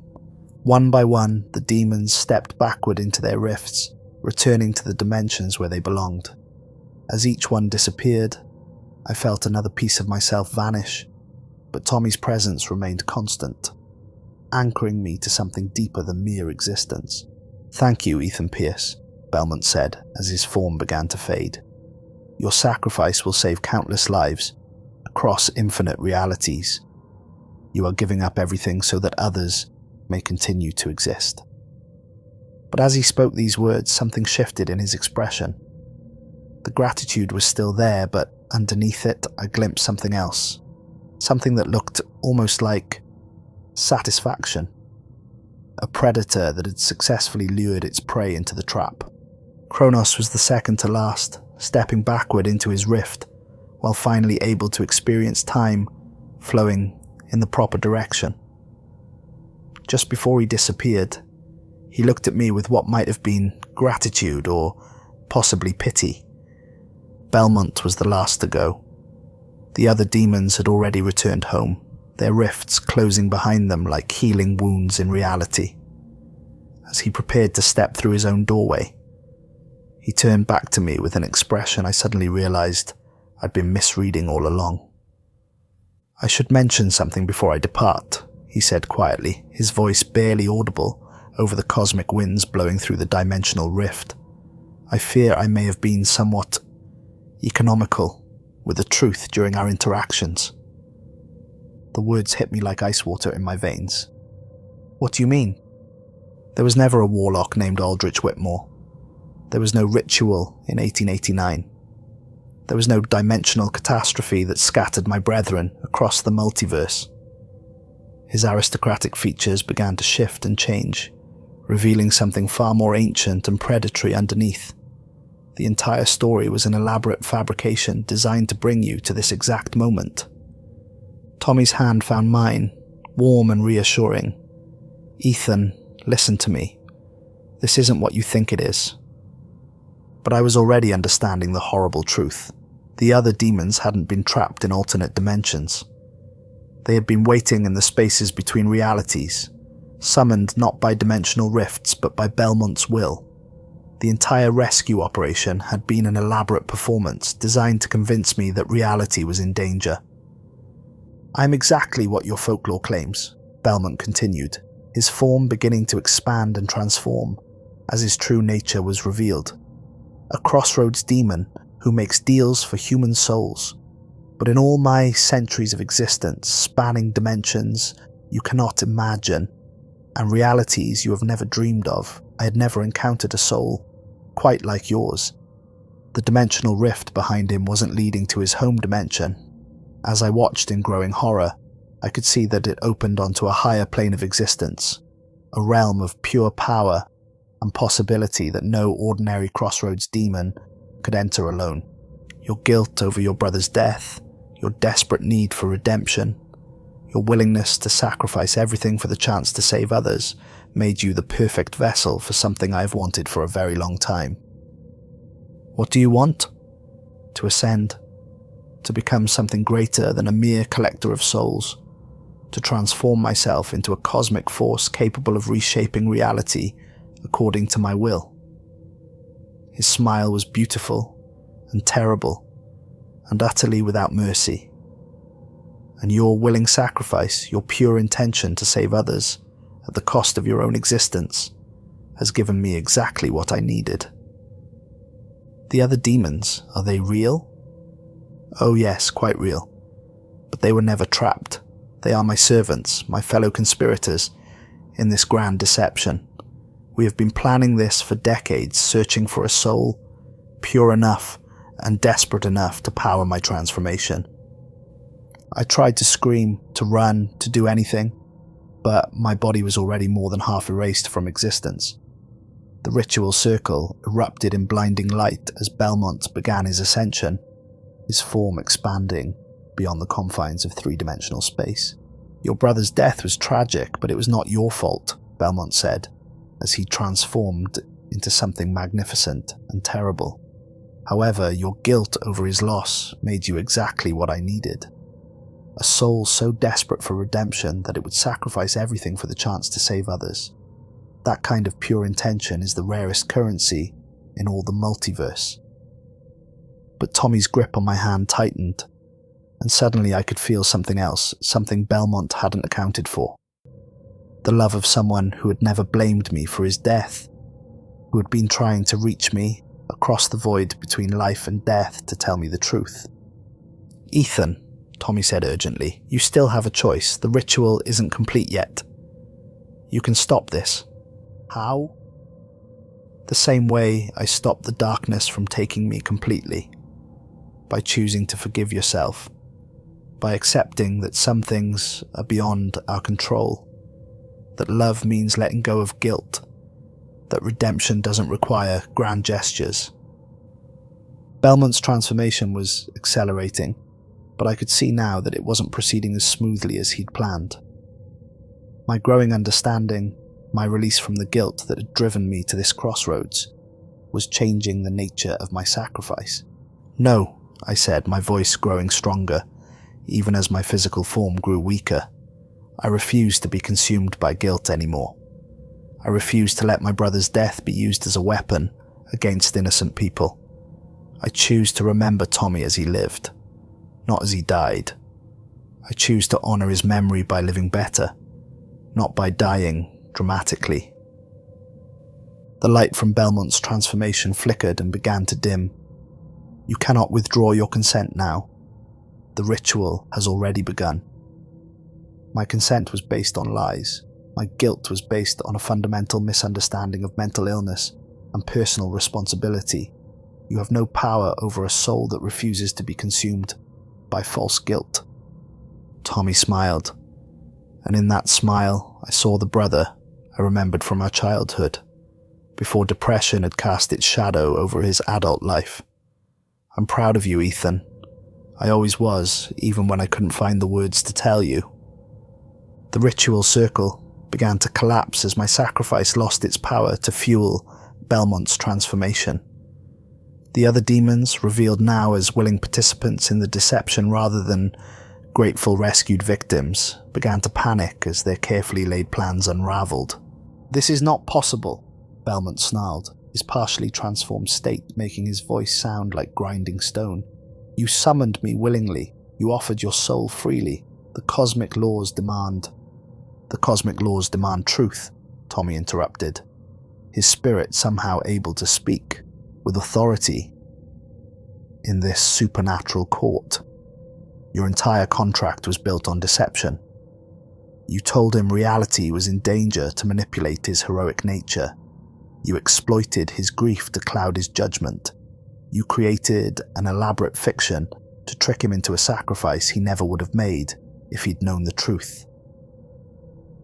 One by one, the demons stepped backward into their rifts, returning to the dimensions where they belonged. As each one disappeared, I felt another piece of myself vanish, but Tommy's presence remained constant, anchoring me to something deeper than mere existence. "Thank you, Ethan Pierce," Belmont said as his form began to fade. "Your sacrifice will save countless lives, across infinite realities. You are giving up everything so that others may continue to exist." But as he spoke these words, something shifted in his expression. The gratitude was still there, but underneath it, I glimpsed something else. Something that looked almost like satisfaction. A predator that had successfully lured its prey into the trap. Kronos was the second to last, stepping backward into his rift, while finally able to experience time flowing in the proper direction. Just before he disappeared, he looked at me with what might have been gratitude or possibly pity. Belmont was the last to go. The other demons had already returned home, their rifts closing behind them like healing wounds in reality. As he prepared to step through his own doorway, he turned back to me with an expression I suddenly realized I'd been misreading all along. "I should mention something before I depart," he said quietly, his voice barely audible over the cosmic winds blowing through the dimensional rift. "I fear I may have been somewhat economical with the truth during our interactions." The words hit me like ice water in my veins. "What do you mean?" "There was never a warlock named Aldrich Whitmore. There was no ritual in 1889. There was no dimensional catastrophe that scattered my brethren across the multiverse." His aristocratic features began to shift and change, revealing something far more ancient and predatory underneath. The entire story was an elaborate fabrication designed to bring you to this exact moment. Tommy's hand found mine, warm and reassuring. "Ethan, listen to me. This isn't what you think it is." But I was already understanding the horrible truth. The other demons hadn't been trapped in alternate dimensions. They had been waiting in the spaces between realities, summoned not by dimensional rifts but by Belmont's will. The entire rescue operation had been an elaborate performance designed to convince me that reality was in danger. "I'm exactly what your folklore claims," Belmont continued, his form beginning to expand and transform as his true nature was revealed. "A crossroads demon who makes deals for human souls. But in all my centuries of existence, spanning dimensions you cannot imagine, and realities you have never dreamed of, I had never encountered a soul quite like yours." The dimensional rift behind him wasn't leading to his home dimension. As I watched in growing horror, I could see that it opened onto a higher plane of existence, a realm of pure power and possibility that no ordinary Crossroads demon could enter alone. Your guilt over your brother's death, your desperate need for redemption, your willingness to sacrifice everything for the chance to save others made you the perfect vessel for something I've wanted for a very long time. What do you want? To ascend, to become something greater than a mere collector of souls, to transform myself into a cosmic force capable of reshaping reality according to my will. His smile was beautiful and terrible and utterly without mercy. And your willing sacrifice, your pure intention to save others at the cost of your own existence, has given me exactly what I needed. The other demons, are they real? Oh yes, quite real. But they were never trapped. They are my servants, my fellow conspirators, in this grand deception. We have been planning this for decades, searching for a soul pure enough and desperate enough to power my transformation. I tried to scream, to run, to do anything, but my body was already more than half erased from existence. The ritual circle erupted in blinding light as Belmont began his ascension, his form expanding beyond the confines of three-dimensional space. Your brother's death was tragic, but it was not your fault, Belmont said, as he transformed into something magnificent and terrible. However, your guilt over his loss made you exactly what I needed. A soul so desperate for redemption that it would sacrifice everything for the chance to save others. That kind of pure intention is the rarest currency in all the multiverse. But Tommy's grip on my hand tightened, and suddenly I could feel something else, something Belmont hadn't accounted for. The love of someone who had never blamed me for his death, who had been trying to reach me across the void between life and death to tell me the truth. Ethan, Tommy said urgently, you still have a choice. The ritual isn't complete yet. You can stop this. How? The same way I stopped the darkness from taking me completely. By choosing to forgive yourself. By accepting that some things are beyond our control. That love means letting go of guilt. That redemption doesn't require grand gestures. Belmont's transformation was accelerating, but I could see now that it wasn't proceeding as smoothly as he'd planned. My growing understanding, my release from the guilt that had driven me to this crossroads, was changing the nature of my sacrifice. No, I said, my voice growing stronger, even as my physical form grew weaker. I refuse to be consumed by guilt anymore. I refuse to let my brother's death be used as a weapon against innocent people. I choose to remember Tommy as he lived, not as he died. I choose to honor his memory by living better, not by dying dramatically. The light from Belmont's transformation flickered and began to dim. You cannot withdraw your consent now. The ritual has already begun. My consent was based on lies. My guilt was based on a fundamental misunderstanding of mental illness and personal responsibility. You have no power over a soul that refuses to be consumed by false guilt. Tommy smiled, and in that smile I saw the brother I remembered from our childhood, before depression had cast its shadow over his adult life. I'm proud of you, Ethan. I always was, even when I couldn't find the words to tell you. The ritual circle began to collapse as my sacrifice lost its power to fuel Belmont's transformation. The other demons, revealed now as willing participants in the deception rather than grateful rescued victims, began to panic as their carefully laid plans unraveled. This is not possible, Belmont snarled, his partially transformed state making his voice sound like grinding stone. You summoned me willingly. You offered your soul freely. The cosmic laws demand truth, Tommy interrupted, his spirit somehow able to speak with authority in this supernatural court. Your entire contract was built on deception. You told him reality was in danger to manipulate his heroic nature. You exploited his grief to cloud his judgment. You created an elaborate fiction to trick him into a sacrifice he never would have made if he'd known the truth.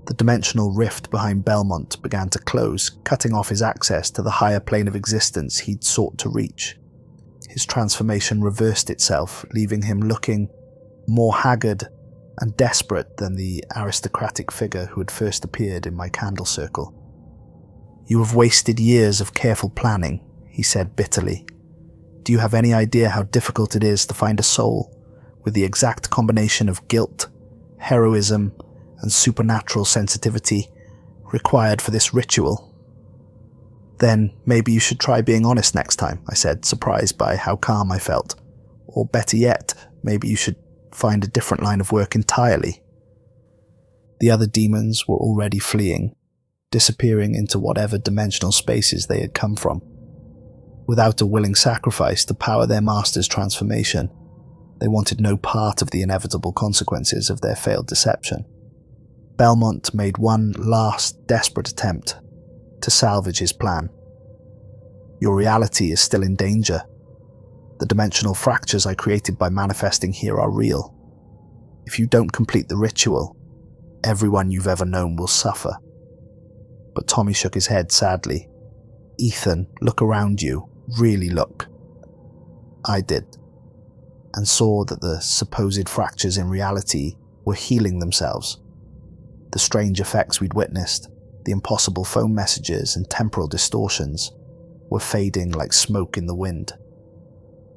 The dimensional rift behind Belmont began to close, cutting off his access to the higher plane of existence he'd sought to reach. His transformation reversed itself, leaving him looking more haggard and desperate than the aristocratic figure who had first appeared in my candle circle. You have wasted years of careful planning, he said bitterly. Do you have any idea how difficult it is to find a soul with the exact combination of guilt, heroism, and supernatural sensitivity required for this ritual. Then maybe you should try being honest next time, I said, surprised by how calm I felt. Or better yet, maybe you should find a different line of work entirely. The other demons were already fleeing, disappearing into whatever dimensional spaces they had come from. Without a willing sacrifice to power their master's transformation, they wanted no part of the inevitable consequences of their failed deception. Belmont made one last desperate attempt to salvage his plan. Your reality is still in danger. The dimensional fractures I created by manifesting here are real. If you don't complete the ritual, everyone you've ever known will suffer. But Tommy shook his head sadly. Ethan, look around you. Really look. I did, and saw that the supposed fractures in reality were healing themselves. The strange effects we'd witnessed, the impossible phone messages and temporal distortions, were fading like smoke in the wind.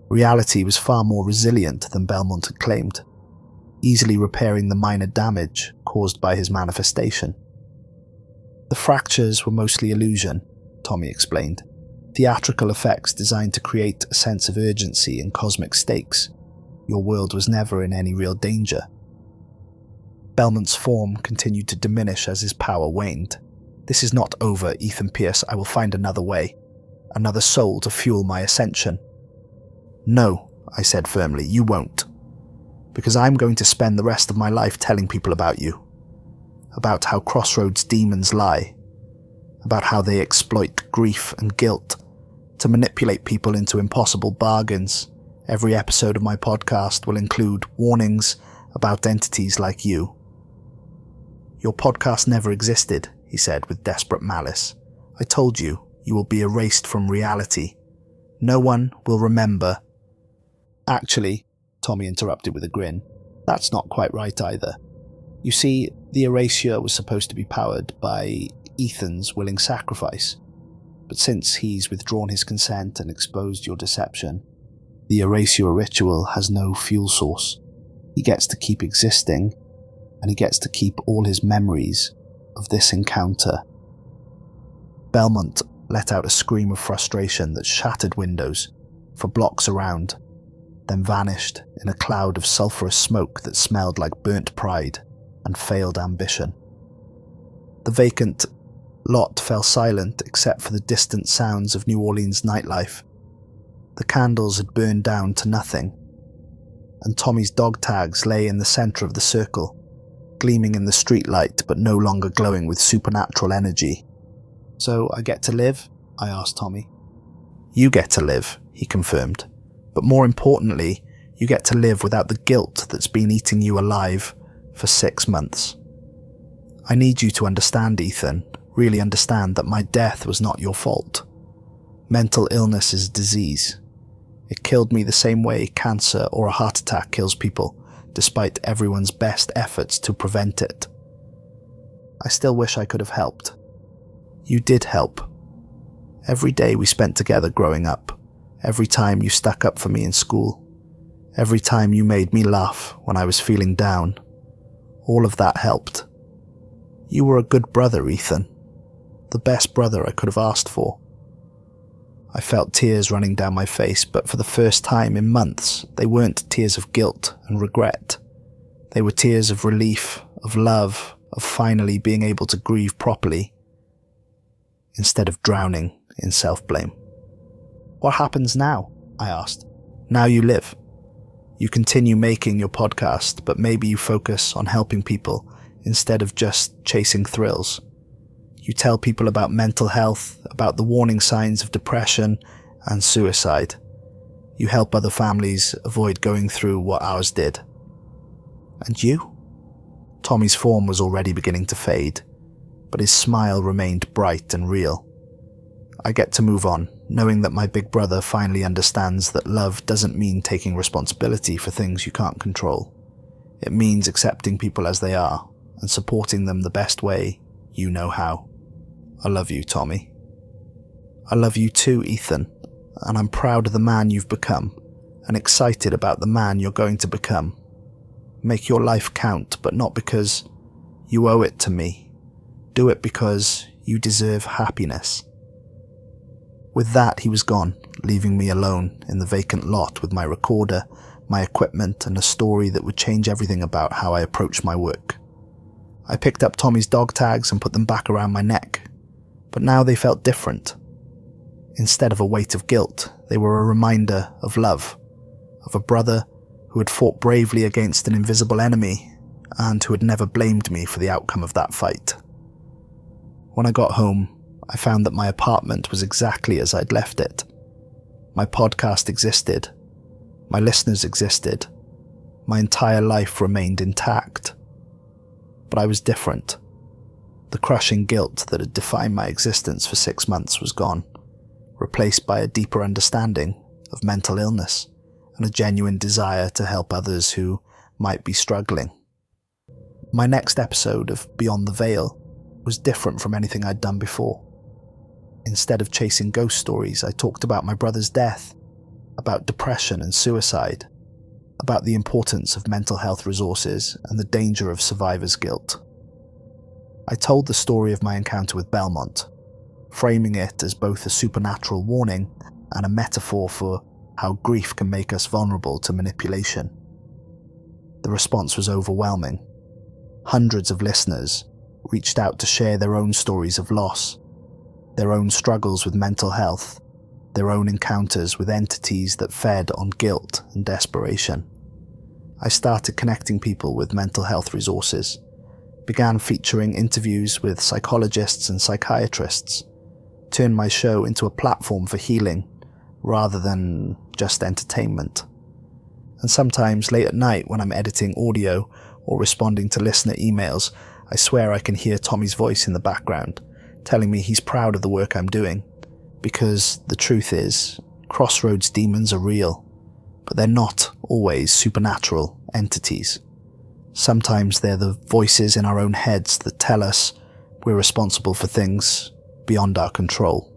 Reality was far more resilient than Belmont had claimed, easily repairing the minor damage caused by his manifestation. The fractures were mostly illusion, Tommy explained. Theatrical effects designed to create a sense of urgency and cosmic stakes. Your world was never in any real danger. Belmont's form continued to diminish as his power waned. This is not over, Ethan Pierce. I will find another way. Another soul to fuel my ascension. No, I said firmly, you won't. Because I'm going to spend the rest of my life telling people about you. About how Crossroads demons lie. About how they exploit grief and guilt to manipulate people into impossible bargains. Every episode of my podcast will include warnings about entities like you. Your podcast never existed, he said with desperate malice. I told you, you will be erased from reality. No one will remember. Actually, Tommy interrupted with a grin, that's not quite right either. You see, the erasure was supposed to be powered by Ethan's willing sacrifice. But since he's withdrawn his consent and exposed your deception, the erasure ritual has no fuel source. He gets to keep existing, and he gets to keep all his memories of this encounter. Belmont let out a scream of frustration that shattered windows for blocks around, then vanished in a cloud of sulphurous smoke that smelled like burnt pride and failed ambition. The vacant lot fell silent except for the distant sounds of New Orleans nightlife. The candles had burned down to nothing, and Tommy's dog tags lay in the center of the circle, gleaming in the streetlight but no longer glowing with supernatural energy. So I get to live? I asked Tommy. You get to live, he confirmed, but more importantly, you get to live without the guilt that's been eating you alive for 6 months. I need you to understand, Ethan, really understand that my death was not your fault. Mental illness is a disease. It killed me the same way cancer or a heart attack kills people, despite everyone's best efforts to prevent it. I still wish I could have helped. You did help. Every day we spent together growing up, every time you stuck up for me in school, every time you made me laugh when I was feeling down, all of that helped. You were a good brother, Ethan. The best brother I could have asked for. I felt tears running down my face, but for the first time in months, they weren't tears of guilt and regret. They were tears of relief, of love, of finally being able to grieve properly, instead of drowning in self-blame. What happens now? I asked. Now you live. You continue making your podcast, but maybe you focus on helping people instead of just chasing thrills. You tell people about mental health, about the warning signs of depression and suicide. You help other families avoid going through what ours did. And you? Tommy's form was already beginning to fade, but his smile remained bright and real. I get to move on, knowing that my big brother finally understands that love doesn't mean taking responsibility for things you can't control. It means accepting people as they are and supporting them the best way you know how. I love you, Tommy. I love you too, Ethan, and I'm proud of the man you've become and excited about the man you're going to become. Make your life count, but not because You owe it to me. Do it because you deserve happiness." With that, he was gone, leaving me alone in the vacant lot with my recorder, my equipment, and a story that would change everything about how I approached my work. I picked up Tommy's dog tags and put them back around my neck, but now they felt different. Instead of a weight of guilt, they were a reminder of love, of a brother who had fought bravely against an invisible enemy and who had never blamed me for the outcome of that fight. When I got home, I found that my apartment was exactly as I'd left it. My podcast existed. My listeners existed. My entire life remained intact. But I was different. The crushing guilt that had defined my existence for 6 months was gone, replaced by a deeper understanding of mental illness and a genuine desire to help others who might be struggling. My next episode of Beyond the Veil was different from anything I'd done before. Instead of chasing ghost stories, I talked about my brother's death, about depression and suicide, about the importance of mental health resources and the danger of survivor's guilt. I told the story of my encounter with Belmont, framing it as both a supernatural warning and a metaphor for how grief can make us vulnerable to manipulation. The response was overwhelming. Hundreds of listeners reached out to share their own stories of loss, their own struggles with mental health, their own encounters with entities that fed on guilt and desperation. I started connecting people with mental health resources, began featuring interviews with psychologists and psychiatrists, turned my show into a platform for healing rather than just entertainment. And sometimes late at night when I'm editing audio or responding to listener emails, I swear I can hear Tommy's voice in the background, telling me he's proud of the work I'm doing, because the truth is, Crossroads demons are real, but they're not always supernatural entities. Sometimes they're the voices in our own heads that tell us we're responsible for things beyond our control.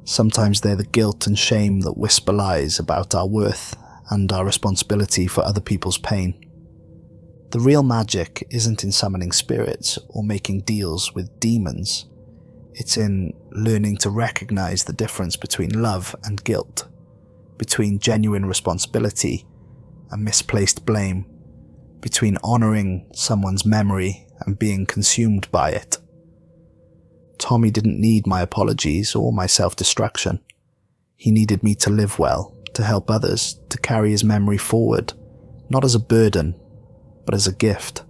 Sometimes they're the guilt and shame that whisper lies about our worth and our responsibility for other people's pain. The real magic isn't in summoning spirits or making deals with demons. It's in learning to recognize the difference between love and guilt, between genuine responsibility and misplaced blame, between honoring someone's memory and being consumed by it. Tommy didn't need my apologies or my self-destruction. He needed me to live well, to help others, to carry his memory forward, not as a burden, but as a gift.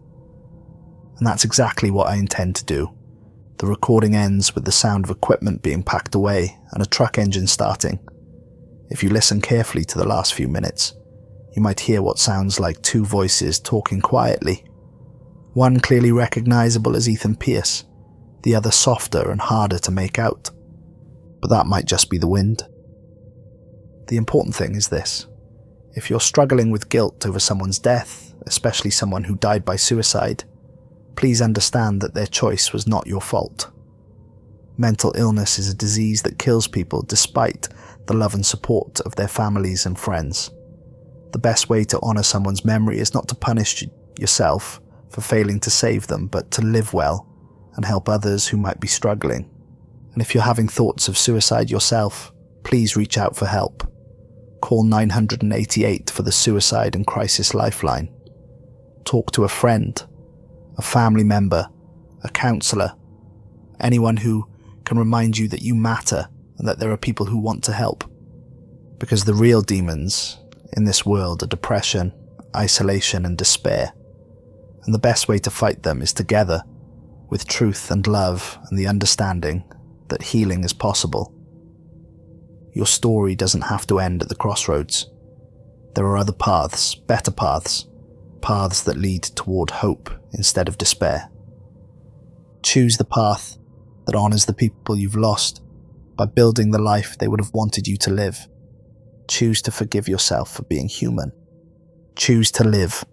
And that's exactly what I intend to do. The recording ends with the sound of equipment being packed away and a truck engine starting. If you listen carefully to the last few minutes, you might hear what sounds like two voices talking quietly. One clearly recognizable as Ethan Pierce, the other softer and harder to make out. But that might just be the wind. The important thing is this. If you're struggling with guilt over someone's death, especially someone who died by suicide, please understand that their choice was not your fault. Mental illness is a disease that kills people despite the love and support of their families and friends. The best way to honor someone's memory is not to punish yourself for failing to save them, but to live well and help others who might be struggling. And if you're having thoughts of suicide yourself, please reach out for help. Call 988 for the Suicide and Crisis Lifeline. Talk to a friend, a family member, a counsellor, anyone who can remind you that you matter and that there are people who want to help. Because the real demons in this world are depression, isolation and despair. And the best way to fight them is together, with truth and love and the understanding that healing is possible. Your story doesn't have to end at the crossroads. There are other paths, better paths, paths that lead toward hope instead of despair. Choose the path that honors the people you've lost by building the life they would have wanted you to live. Choose to forgive yourself for being human. Choose to live